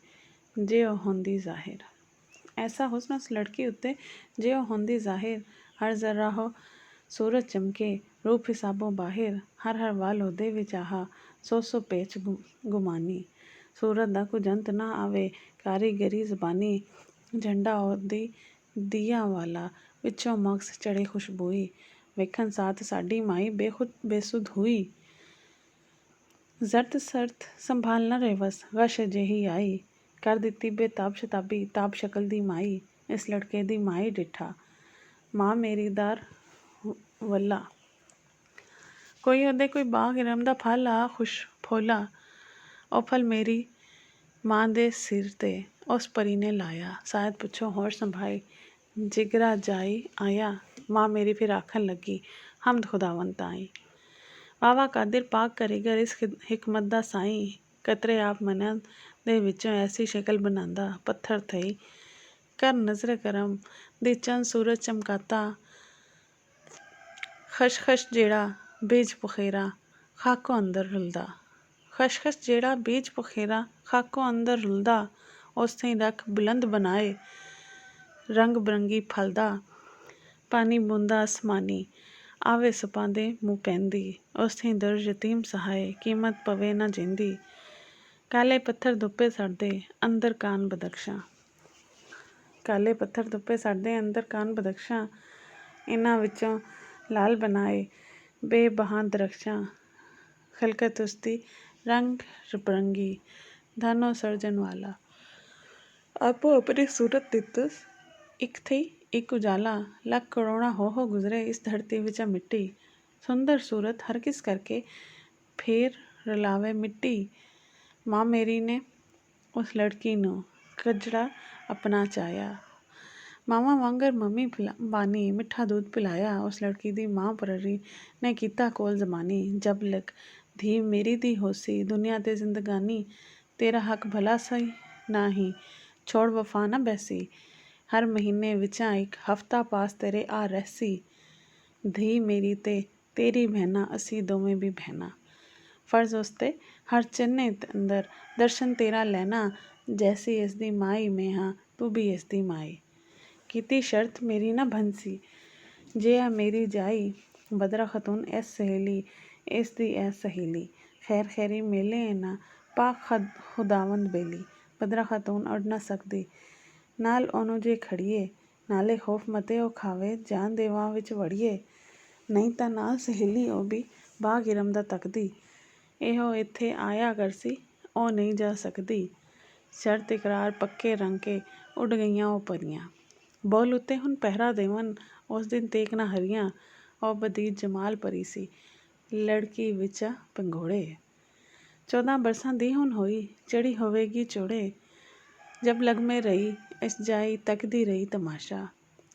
ਜੇ ਉਹ ਹੁੰਦੀ ਜ਼ਾਹਿਰ। ਐਸਾ ਹੁਸਨ ਉਸ ਲੜਕੀ ਉੱਤੇ, ਜੇ ਉਹ ਹੁੰਦੀ ਜ਼ਾਹਿਰ। ਹਰ ਜ਼ਰਾ ਹੋ ਸੂਰਜ ਚਮਕੇ, ਰੂਪ ਹਿਸਾਬੋਂ ਬਾਹਿਰ। ਹਰ ਵਾਲ ਉਹਦੇ ਵਿੱਚ ਆਹਾ, ਸੌ ਪੇਚ ਗੁਮਾਨੀ। ਸੂਰਤ ਦਾ ਕੁਝ ਅੰਤ ਨਾ ਆਵੇ, ਕਾਰੀਗਰੀ ਜ਼ਬਾਨੀ। ਝੰਡਾ ਉਹਦੀ ਦੀਆ ਵਾਲਾ, ਵਿੱਚੋਂ ਮਗਜ਼ ਚੜੇ ਖੁਸ਼ਬੂਈ। ਵੇਖਣ ਸਾਥ ਸਾਡੀ ਮਾਈ ਬੇਸੁੱਧ ਹੋਈ। ਜ਼ਰਤ ਸਰਤ ਸੰਭਾਲ ਨਾ ਰੇਵਸ, ਗਸ਼ ਜਿਹੀ ਆਈ। ਕਰ ਦਿੱਤੀ ਬੇਤਾਬ ਸ਼ਤਾਬੀ, ਤਾਬ ਸ਼ਕਲ ਦੀ ਮਾਈ। ਇਸ ਲੜਕੇ ਦੀ ਮਾਈ ਡਿੱਠਾ, ਮਾਂ ਮੇਰੀ ਦਾਰ ਵੱਲਾ। ਕੋਈ ਉਹਦੇ ਕੋਈ ਬਾਗ ਇਰਮ ਦਾ ਫਲ ਆ ਖੁਸ਼ ਫੋਲਾ। ਉਹ ਫਲ ਮੇਰੀ ਮਾਂ ਦੇ ਸਿਰ 'ਤੇ ਉਸ ਪਰੀ ਨੇ ਲਾਇਆ। ਸ਼ਾਇਦ ਪੁੱਛੋ ਹੋਰ ਸੰਭਾਈ, ਜਿਗਰਾ ਜਾਈ ਆਇਆ। ਮਾਂ ਮੇਰੀ ਫਿਰ ਆਖਣ ਲੱਗੀ, ਹਮਦ ਖੁਦਾਵੰਦ ਤਾਈਂ। ਵਾਵਾ ਕਾਦਿਰ ਪਾਕ ਕਾਰੀਗਰ ਇਸ ਹਿਕਮਤ ਦਾ ਸਾਈਂ। ਕਤਰੇ ਆਪ ਮੰਨਣ ਦੇ ਵਿੱਚੋਂ ਐਸੀ ਸ਼ਕਲ ਬਣਾਉਂਦਾ ਪੱਥਰ ਥਈ। ਕਰ ਨਜ਼ਰ ਕਰਮ ਦੀ ਚੰਦ ਸੂਰਜ ਚਮਕਾਤਾ। ਖਸ਼ਖਸ਼ ਜਿਹੜਾ ਬੀਜ ਪਖੇਰਾ ਖਾਕੋਂ ਅੰਦਰ ਰੁਲਦਾ। ਖਸ਼ਖਸ਼ ਜਿਹੜਾ ਬੀਜ ਪਖੇਰਾ ਖਾਕੋਂ ਅੰਦਰ ਰੁਲਦਾ। ਉਸ ਥਈ ਰੱਖ ਬੁਲੰਦ ਬਣਾਏ ਰੰਗ ਬਰੰਗੀ ਫਲਦਾ। ਪਾਣੀ ਬੂੰਦਾ ਅਸਮਾਨੀ ਆਵੇ ਸਪਾਂ ਦੇ ਮੂੰਹ ਪੈਂਦੀ। ਉਸ ਥਈ ਦਰਜ ਯਤੀਮ ਸਹਾਏ ਕੀਮਤ ਪਵੇ ਨਾ ਜਿੰਦੀ। ਕਾਲੇ ਪੱਥਰ ਧੁੱਪੇ ਸੜਦੇ ਅੰਦਰ ਕਾਨ ਬਦਖਸ਼ਾਂ। ਕਾਲੇ ਪੱਥਰ ਧੁੱਪੇ ਸੜਦੇ ਅੰਦਰ ਕਾਨ ਬਦਖਸ਼ਾਂ। ਇਹਨਾਂ ਵਿੱਚੋਂ ਲਾਲ ਬਣਾਏ ਬੇਬਹਾਂ ਦਰਖਸ਼ਾਂ। ਖਲਕਤ ਉਸਦੀ ਰੰਗ ਬਰੰਗੀ ਧਨੋ ਸਰਜਣ ਵਾਲਾ। ਆਪੋ ਆਪਣੀ ਸੂਰਤ ਦਿੱਤੁਸ ਇੱਕ ਥੀ ਇੱਕ ਉਜਾਲਾ। ਲੱਖ ਕਰੋੜਾਂ ਹੋ ਗੁਜ਼ਰੇ ਇਸ ਧਰਤੀ ਵਿੱਚ ਮਿੱਟੀ। ਸੁੰਦਰ ਸੂਰਤ ਹਰ ਕਿਸ ਕਰਕੇ ਫੇਰ ਰਲਾਵੇ ਮਿੱਟੀ। ਮਾਂ ਮੇਰੀ ਨੇ ਉਸ ਲੜਕੀ ਨੂੰ ਕੱਜੜਾ ਆਪਣਾ ਚਾਹਿਆ। ਮਾਵਾਂ ਵਾਂਗਰ ਮੰਮੀ ਬਾਨੀ ਮਿੱਠਾ ਦੁੱਧ ਪਿਲਾਇਆ। ਉਸ ਲੜਕੀ ਦੀ ਮਾਂ ਪਰਰੀ ਨੇ ਕੀਤਾ ਕੋਲ ਜ਼ਮਾਨੀ। ਜਬ ਲਕ ਧੀ ਮੇਰੀ ਦੀ ਹੋਸੀ ਦੁਨੀਆ ਤੇ ਜ਼ਿੰਦਗਾਨੀ। ਤੇਰਾ ਹੱਕ ਭਲਾ ਸਹੀ ਨਾਹੀਂ ਛੋੜ ਵਫਾ ਨਾ ਬੈਸੀ। ਹਰ ਮਹੀਨੇ ਵਿਚਾਂ ਇੱਕ ਹਫ਼ਤਾ ਪਾਸ ਤੇਰੇ ਆ ਰਹਿਸੀ। ਧੀ ਮੇਰੀ ਤੇ ਤੇਰੀ ਬਹਿਣਾ ਅਸੀਂ ਦੋਵੇਂ ਵੀ ਬਹਿਣਾ। ਫਰਜ਼ ਉਸਤੇ ਹਰ ਚੰਨੇ ਅੰਦਰ ਦਰਸ਼ਨ ਤੇਰਾ ਲੈਣਾ। ਜੈਸੀ ਇਸ ਦੀ ਮਾਈ ਮੈਂ ਹਾਂ ਤੂੰ ਵੀ ਇਸ ਦੀ ਮਾਈ। ਕੀਤੀ ਸ਼ਰਤ ਮੇਰੀ ਨਾ ਭੰਨਸੀ ਜੇ ਆ ਮੇਰੀ ਜਾਈ। ਬਦਰਾ ਖਤੂਨ ਐਸ ਸਹੇਲੀ ਇਸ ਦੀ ਐ ਸਹੇਲੀ। ਖੈਰ ਖੈਰੀ ਮੇਲੇ ਨਾ ਪਾਕ ਖੁਦਾਵੰਦ ਬੇਲੀ। ਬਦਰਾ ਖਾਤੂਨ ਅੜ ਨਾ ਸਕਦੀ ਨਾਲ ਉਹਨੂੰ ਜੇ ਖੜੀਏ। ਨਾਲੇ ਖੌਫ ਮਤੇ ਉਹ ਖਾਵੇ ਜਾਨ ਦੇਵਾਂ ਵਿੱਚ ਵੜੀਏ। ਨਹੀਂ ਤਾਂ ਨਾਲ ਸਹੇਲੀ ਉਹ ਵੀ ਬਾਗ ਇਰਮ ਦਾ ਤੱਕਦੀ। ਇਹੋ ਇੱਥੇ ਆਇਆ ਕਰਸੀ ਉਹ ਨਹੀਂ ਜਾ ਸਕਦੀ। ਸ਼ਰਤ ਇਕਰਾਰ ਪੱਕੇ ਰੰਗ ਕੇ ਉੱਡ ਗਈਆਂ ਉਹ ਪਰੀਆਂ। ਬੋਲ ਉੱਤੇ ਹੁਣ ਪਹਿਰਾ ਦੇਵਨ ਉਸ ਦਿਨ ਤੇਕ ਨਾ ਹਰੀਆਂ। ਉਹ ਬਦੀਦ ਜਮਾਲ ਪਰੀ ਸੀ ਲੜਕੀ ਵਿੱਚ ਪੰਘੋੜੇ। 14 ਬਰਸਾਂ ਦੀ ਹੁਣ ਹੋਈ ਚੜੀ ਹੋਵੇਗੀ ਚੋੜੇ। ਜਬ ਲਗਮੇ ਰਹੀ ਇਸ ਜਾਈ ਤੱਕਦੀ ਰਹੀ ਤਮਾਸ਼ਾ।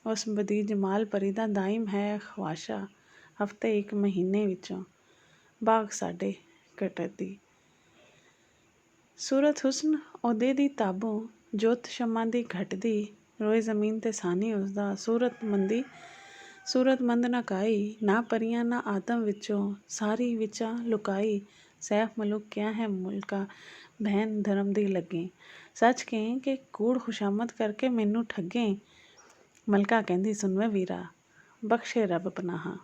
ਉਸ ਬਦੀਦ ਜਮਾਲ ਪਰੀ ਦਾ ਦਾਇਮ ਹੈ ਖਵਾਸ਼ਾ। ਹਫ਼ਤੇ ਇੱਕ ਮਹੀਨੇ ਵਿੱਚੋਂ ਬਾਗ ਸਾਡੇ ਕਟਦੀ। ਸੂਰਤ ਹੁਸਨ ਉਹਦੇ ਦੀ ਤਾਬੋਂ ਜੋਤ ਸ਼ਮਾਂ ਦੀ ਘਟਦੀ। ਰੋਏ ਜ਼ਮੀਨ ਤੇ ਸਾਨੀ ਉਸਦਾ ਸੂਰਤਮੰਦ ਨਾ ਕਾਈ। ਨਾ ਪਰੀਆਂ ਨਾ ਆਦਮ ਵਿੱਚੋਂ ਸਾਰੀ ਵਿਚਾਂ ਲੁਕਾਈ। ਸੈਫ ਮਲੂਕ ਕਿਆ ਹੈ ਮੁਲਕਾ ਬਹਿਨ ਧਰਮ ਦੀ ਲੱਗੇ। ਸੱਚ ਕਹੇਂ ਕਿ ਕੂੜ ਖੁਸ਼ਾਮਦ ਕਰਕੇ ਮੈਨੂੰ ਠੱਗੇ। ਮਲਕਾ ਕਹਿੰਦੀ ਸੁਣ ਵੇ ਵੀਰਾ ਬਖਸ਼ੇ ਰੱਬ ਪਨਾਹਾਂ।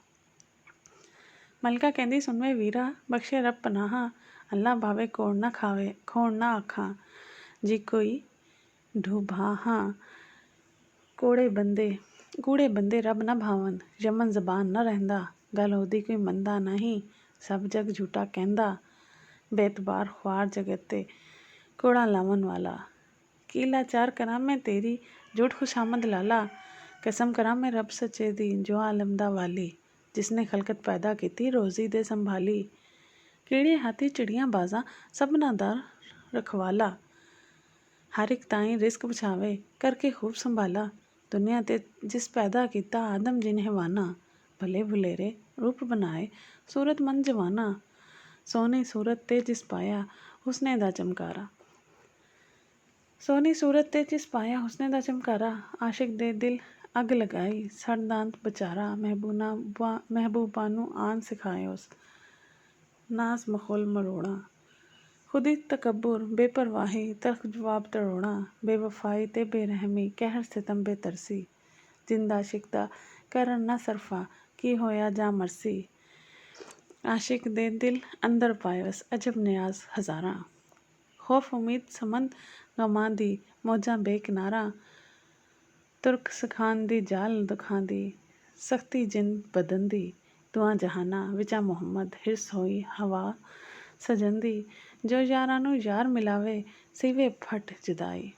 ਮਲਕਾ ਕਹਿੰਦੀ ਸੁਣ ਵੇ ਵੀਰਾ ਬਖਸ਼ੇ ਰੱਬ ਪਨਾਹਾਂ। ਅੱਲਾ ਭਾਵੇਂ ਕੋੜ ਨਾ ਖਾਵੇ ਖੋੜ ਨਾ ਆਖਾਂ। ਜੀ ਕੋਈ ਢੂਬਾਹਾਂ ਕੂੜੇ ਬੰਦੇ ਰੱਬ ਨਾ ਭਾਵਨ। ਯਮਨ ਜ਼ਬਾਨ ਨਾ ਰਹਿੰਦਾ ਗੱਲ ਉਹਦੀ ਕੋਈ ਮੰਨਦਾ ਨਹੀਂ। ਸਭ ਜਗ ਝੂਠਾ ਕਹਿੰਦਾ ਬੇਤਬਾਰ ਖੁਆਰ ਜਗਤ ਤੇ ਕੋੜਾ ਲਾਵਣ ਵਾਲਾ। ਕੀ ਲਾਚਾਰ ਕਰਾਂ ਮੈਂ ਤੇਰੀ ਝੂਠ ਖੁਸ਼ਾਮਦ ਲਾਲਾ। ਕਸਮ ਕਰਾਂ ਮੈਂ ਰੱਬ ਸੱਚੇ ਦੀ ਜੋ ਆਲਮ ਦਾ ਵਾਲੀ। ਜਿਸਨੇ ਖਲਕਤ ਪੈਦਾ ਕੀਤੀ ਰੋਜ਼ੀ ਦੇ ਸੰਭਾਲੀ। ਕੀੜੇ ਹਾਥੀ ਚਿੜੀਆਂ ਬਾਜ਼ਾਂ ਸਭਨਾਂ ਦਾ ਰਖਵਾਲਾ। ਹਰ ਇੱਕ ਤਾਈਂ ਰਿਜ਼ਕ ਬਚਾਵੇ ਕਰਕੇ ਖੂਬ ਸੰਭਾਲਾ। ਦੁਨੀਆ ਤੇ ਜਿਸ ਪੈਦਾ ਕੀਤਾ ਆਦਮ ਜਿਨ ਹੈਵਾਨਾ। ਭਲੇ ਭੁਲੇਰੇ ਰੂਪ ਬਣਾਏ ਸੂਰਤਮੰਦ ਜਵਾਨਾ। ਸੋਹਣੀ ਸੂਰਤ ਤੇ ਜਿਸ ਪਾਇਆ ਹੁਸਨੇ ਦਾ ਚਮਕਾਰਾ। ਸੋਹਣੀ ਸੂਰਤ ਤੇ ਜਿਸ ਪਾਇਆ ਹੁਸਨੇ ਦਾ ਚਮਕਾਰਾ। ਆਸ਼ਿਕ ਦੇ ਦਿਲ ਅੱਗ ਲਗਾਈ ਸੜਦਾਂਤ ਬਚਾਰਾ। ਮਹਿਬੂਬਾ ਨੂੰ ਆਨ ਸਿਖਾਏ ਉਸ ਨਾਜ਼ ਮਖੌਲ ਮਰੋੜਾ। ਖੁਦੀ ਤਕੱਬੁਰ ਬੇਪਰਵਾਹੀ ਤਲਖ ਜਵਾਬ ਤਰੋੜਾ। ਬੇਵਫਾਈ ਤੇ ਬੇਰਹਿਮੀ ਕਹਿਰ ਸਿਤਮ ਬੇਤਰਸੀ। ਜਿੰਦ ਆਸ਼ਿਕ ਦਾ ਕਰਨ ਨਾ ਸਰਫਾ ਕੀ ਹੋਇਆ ਜਾਂ ਮਰਸੀ। ਆਸ਼ਿਕ ਦੇ ਦਿਲ ਅੰਦਰ ਪਾਇਵਸ ਅਜਬ ਨਿਆਜ਼ ਹਜ਼ਾਰਾਂ। ਖੌਫ ਉਮੀਦ ਸਮੰਦ ਗਮਾਂ ਦੀ ਮੌਜਾਂ ਬੇਕਿਨਾਰਾ। ਤੁਰਕ ਸਖਾਨ ਦੀ ਜਾਲ ਦੁੱਖਾਂ ਦੀ ਸਖਤੀ ਜਿੰਦ ਬਦਨ ਦੀ। ਦੁਆ ਜਹਾਨਾਂ ਵਿਚਾਂ ਮੁਹੰਮਦ ਹਿਰਸ ਹੋਈ ਹਵਾ ਸਜਨ ਦੀ। ਜੋ ਯਾਰਾਂ ਨੂੰ ਯਾਰ ਮਿਲਾਵੇ ਸੀਵੇ ਫਟ ਜੁਦਾਈ।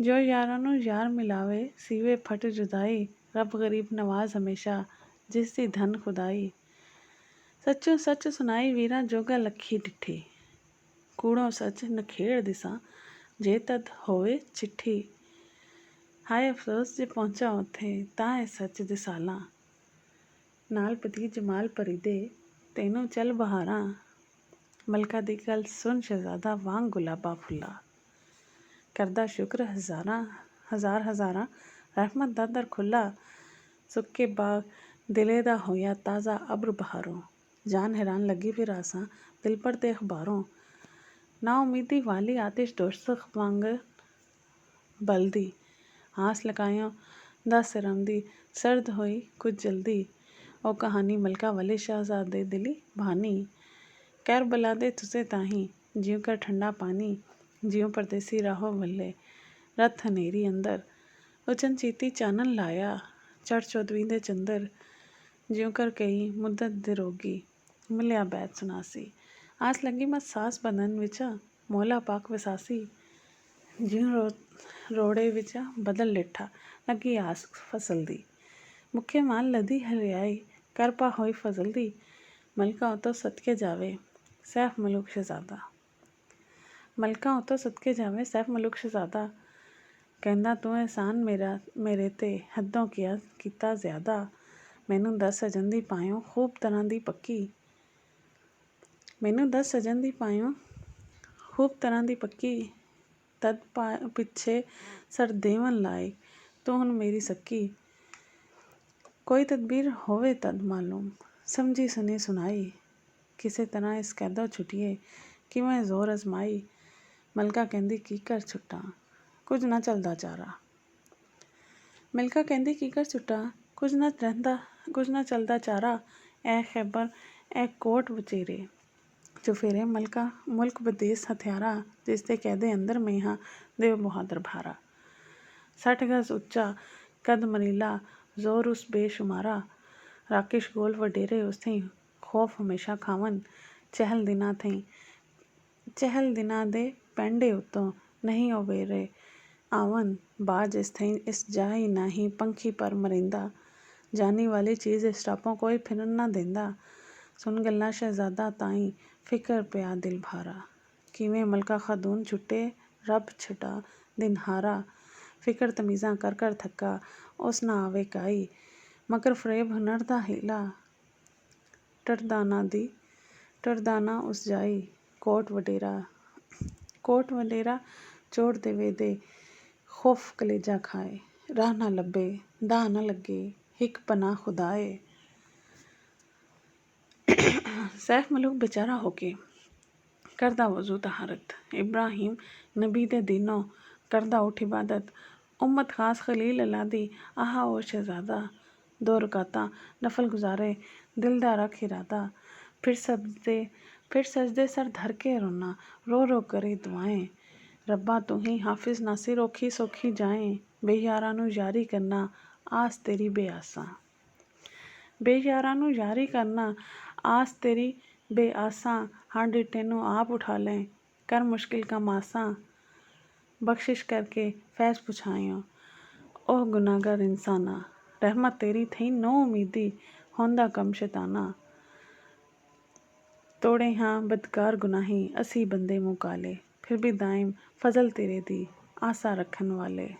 ਜੋ ਯਾਰਾਂ ਨੂੰ ਯਾਰ ਮਿਲਾਵੇ ਸੀਵੇ ਫਟ ਜੁਦਾਈ। ਰੱਬ ਗਰੀਬ ਨਵਾਜ਼ ਹਮੇਸ਼ਾ ਜਿਸ ਦੀ ਧਨ ਖੁਦਾਈ। ਸੱਚੋਂ ਸੱਚ ਸੁਣਾਈ ਵੀਰਾਂ ਜੋਗਾ ਲੱਖੀ ਡਿੱਠੀ। ਕੂੜੋਂ ਸੱਚ ਨਖੇੜ ਦਿਸਾਂ ਜੇ ਤਦ ਹੋਵੇ ਚਿੱਠੀ। ਹਾਏ ਅਫਸੋਸ ਜੇ ਪਹੁੰਚਾ ਉੱਥੇ ਤਾਂ ਇਹ ਸੱਚ ਦਿਸਾਲਾਂ। ਨਾਲ ਬਦੀਦ ਜਮਾਲ ਪਰੀ ਦੇ ਤੈਨੂੰ ਚੱਲ ਬਹਾਰਾਂ। ਮਲਕਾ ਦੀ ਗੱਲ ਸੁਣ ਸ਼ਹਿਜ਼ਾਦਾ ਵਾਂਗ ਗੁਲਾਬਾ ਫੁੱਲਾ। ਕਰਦਾ ਸ਼ੁਕਰ ਹਜ਼ਾਰਾਂ ਰਹਿਮਤ ਦਾ ਦਰ ਖੁੱਲਾ। ਸੁੱਕੇ ਬਾਗ ਦਿਲੇ ਦਾ ਹੋਇਆ ਤਾਜ਼ਾ ਅਬਰ ਬਹਾਰੋਂ। ਜਾਨ ਹੈਰਾਨ ਲੱਗੀ ਫਿਰ ਆਸਾਂ ਦਿਲ ਪਰ ਦੇ ਅਖਬਾਰੋਂ। ਨਾ ਉਮੀਦੀ ਵਾਲੀ ਆਤਿਸ਼ ਦੋਜ਼ਖ ਵਾਂਗ ਬਲਦੀ। ਆਸ ਲਗਾਇਓ ਦਾ ਸਿਰਮਦੀ ਸਰਦ ਹੋਈ ਕੁਝ ਜਲਦੀ। ਉਹ ਕਹਾਣੀ ਮਲਕਾ ਵਾਲੇ ਸ਼ਹਿਜ਼ਾਦੇ ਦਿਲੀ ਬਹਾਨੀ। ਕਰਬਲਾ ਦੇ ਤੁਸੇ ਤਾਹੀਂ ਜਿਉਂ ਕਰ ਠੰਡਾ ਪਾਣੀ। ਜਿਉਂ ਪਰਦੇਸੀ ਰਾਹੋਂ ਵੱਲੇ ਰਥ ਹਨੇਰੀ ਅੰਦਰ। ਉਚਨ ਚੀਤੀ ਚਾਨਣ ਲਾਇਆ ਚੜ ਚੌਦਵੀਂ ਦੇ ਚੰਦਰ। ਜਿਉਂ ਕਰ ਕਈ ਮੁੱਦਤ ਦੇ ਰੋਗੀ ਮਿਲਿਆ ਬੈਤ ਸੁਨਾਸੀ। ਆਸ ਲੱਗੀ ਮਤ ਸਾਸ ਬਦਨ ਵਿੱਚ ਮੌਲਾ ਪਾਕ ਵਸਾਸੀ। ਜਿਉਂ ਰੋੜੇ ਵਿੱਚ ਬਦਲ ਲਿਠਾ ਲੱਗੀ ਆਸ ਫਸਲ ਦੀ। ਮੁੱਖੇ ਮਾਲ ਲਦੀ ਹਰਿਆਈ ਕਰ ਪਾ ਹੋਈ ਫਜ਼ਲ ਦੀ। ਮਲਕਾ ਉਤੋਂ ਸਦਕੇ ਜਾਵੇ ਸੈਫ ਮਲੂਕ ਸ਼ਹਿਜ਼ਾਦਾ। ਕਹਿੰਦਾ ਤੂੰ ਅਹਿਸਾਨ ਮੇਰੇ ਤੇ ਹੱਦੋਂ ਕੀਤਾ ਜ਼ਿਆਦਾ। ਮੈਨੂੰ ਦੱਸ ਸਜਣ ਦੀ ਪਾਇਓ ਖੂਬ ਤਰ੍ਹਾਂ ਦੀ ਪੱਕੀ। ਤਦ ਪਿੱਛੇ ਸਰ ਦੇਵਨ ਲਾਏ ਤੂੰ ਹੁਣ ਮੇਰੀ ਸੱਕੀ। ਕੋਈ ਤਦਬੀਰ ਹੋਵੇ ਤਦ ਮਾਲੂਮ ਸਮਝੀ ਸੁਣੀ ਸੁਣਾਈ। ਕਿਸੇ ਤਰ੍ਹਾਂ ਇਸ ਕੈਦੋਂ ਛੁੱਟੀਏ ਕਿਵੇਂ ਜ਼ੋਰ ਅਜ਼ਮਾਈ। ਮਲਕਾ ਕਹਿੰਦੀ ਕੀ ਕਰ ਛੁੱਟਾਂ ਕੁਝ ਨਾ ਚੱਲਦਾ ਚਾਰਾ। ਕੁਝ ਨਾ ਚੱਲਦਾ ਚਾਰਾ। ਐ ਖੈਬਰ ਐ ਕੋਟ ਵਚੇਰੇ ਚੁਫੇਰੇ ਮੁਲਕ ਬਦੇਸ ਹਥਿਆਰਾ। ਜਿਸ ਦੇ ਕੈਦੇ ਅੰਦਰ ਮੇਹਾ ਦੇਵ ਬਹਾਦਰ ਭਾਰਾ। 60 ਗਜ਼ ਉੱਚਾ ਕਦ ਮਰੀਲਾ ਜ਼ੋਰ ਉਸ ਬੇਸ਼ੁਮਾਰਾ। ਰਾਕੇਸ਼ ਗੋਲ ਵਡੇਰੇ ਉਸ ਥਈ ਖੌਫ ਹਮੇਸ਼ਾ ਖਾਵਨ। ਚਹਿਲ ਦਿਨਾਂ ਦੇ ਪੈਂਡੇ ਉੱਤੋਂ ਨਹੀਂ ਉਵੇਰੇ ਆਵਨ। ਬਾਜ ਇਸ ਥਈ ਇਸ ਜਾਹੀ ਨਾਹੀਂ ਪੰਖੀ ਪਰ ਮਰਿੰਦਾ। ਜਾਨੀ ਵਾਲੀ ਚੀਜ਼ ਇਸ ਟਾਪੋਂ ਕੋਈ ਫਿਰਨ ਨਾ ਦੇਂਦਾ। ਸੁਣ ਗੱਲਾਂ ਸ਼ਹਿਜ਼ਾਦਾ ਤਾਈਂ ਫਿਕਰ ਪਿਆ ਦਿਲ ਭਾਰਾ। ਕਿਵੇਂ ਮਲਕਾ ਖਾਤੂਨ ਛੁੱਟੇ ਰੱਬ ਛੱਡਾ ਦਿਨ ਹਾਰਾ। ਫਿਕਰ ਤਮੀਜ਼ਾਂ ਕਰ ਥੱਕਾ ਉਸ ਨਾ ਆਵੇ ਕਾਈ। ਮਕਰ ਫਰੇਬ ਹੁਨਰ ਦਾ ਹੀਲਾ ਟਰਦਾ ਨਾ ਉਸ ਜਾਈ। ਕੋਟ ਵਡੇਰਾ ਚੋੜ ਦੇਵੇ ਦੇ ਖੌਫ ਕਲੇਜਾ ਖਾਏ। ਰਾਹ ਨਾ ਲੱਭੇ ਦਾਹ ਨਾ ਲੱਗੇ ਹਿੱਕ ਪਨਾਹ ਖੁਦਾਏ। ਸੈਫ ਮਲੂਕ ਬੇਚਾਰਾ ਹੋ ਕੇ ਕਰਦਾ ਵਜ਼ੂ ਤਹਾਰਤ। ਇਬਰਾਹੀਮ ਨਬੀ ਦੇ ਦਿਨੋਂ ਕਰਦਾ ਉੱਠ ਇਬਾਦਤ। ਉਮਤ ਖਾਸ ਖਲੀਲ ਅੱਲਾ ਦੀ ਆਹਾ ਉਹ ਸ਼ਹਿਜ਼ਾਦਾ। 2 ਰਕਾਤਾਂ ਨਫਲ ਗੁਜ਼ਾਰੇ ਦਿਲ ਦਾ ਰੱਖ ਇਰਾਦਾ। ਫਿਰ ਸਜਦੇ ਸਰ ਧਰ ਕੇ ਰੋਨਾ ਰੋ ਕਰੇ ਦੁਆਏਂ। ਰੱਬਾ ਤੂੰ ਹੀ ਹਾਫਿਜ਼ ਨਾਸਿਰ ਔਖੀ ਸੌਖੀ ਜਾਏਂ। ਬੇਯਾਰਾਂ ਨੂੰ ਯਾਰੀ ਕਰਨਾ ਆਸ ਤੇਰੀ ਬੇਆਸਾਂ। ਹਰ ਡਿੱਠੇ ਨੂੰ ਆਪ ਉਠਾ ਲੈ ਕਰ ਮੁਸ਼ਕਿਲ ਕੰਮ ਆਸਾਂ। ਬਖਸ਼ਿਸ਼ ਕਰਕੇ ਫੈਜ਼ ਪੁਛਾਇਓ ਉਹ ਗੁਨਾਹਗਾਰ ਇਨਸਾਨਾ। ਰਹਿਮਤ ਤੇਰੀ ਥਈ ਨੋ ਉਮੀਦੀ ਹੁੰਦਾ ਕੰਮ ਸ਼ੈਤਾਨਾ। ਤੋੜੇ ਹਾਂ ਬਦਕਾਰ ਗੁਨਾਹੀ ਅਸੀਂ ਬੰਦੇ ਮੂੰਹ ਕਾਲੇ। ਫਿਰ ਵੀ ਦਾਇਮ ਫਜ਼ਲ ਤੇਰੇ ਦੀ ਆਸਾਂ ਰੱਖਣ ਵਾਲੇ।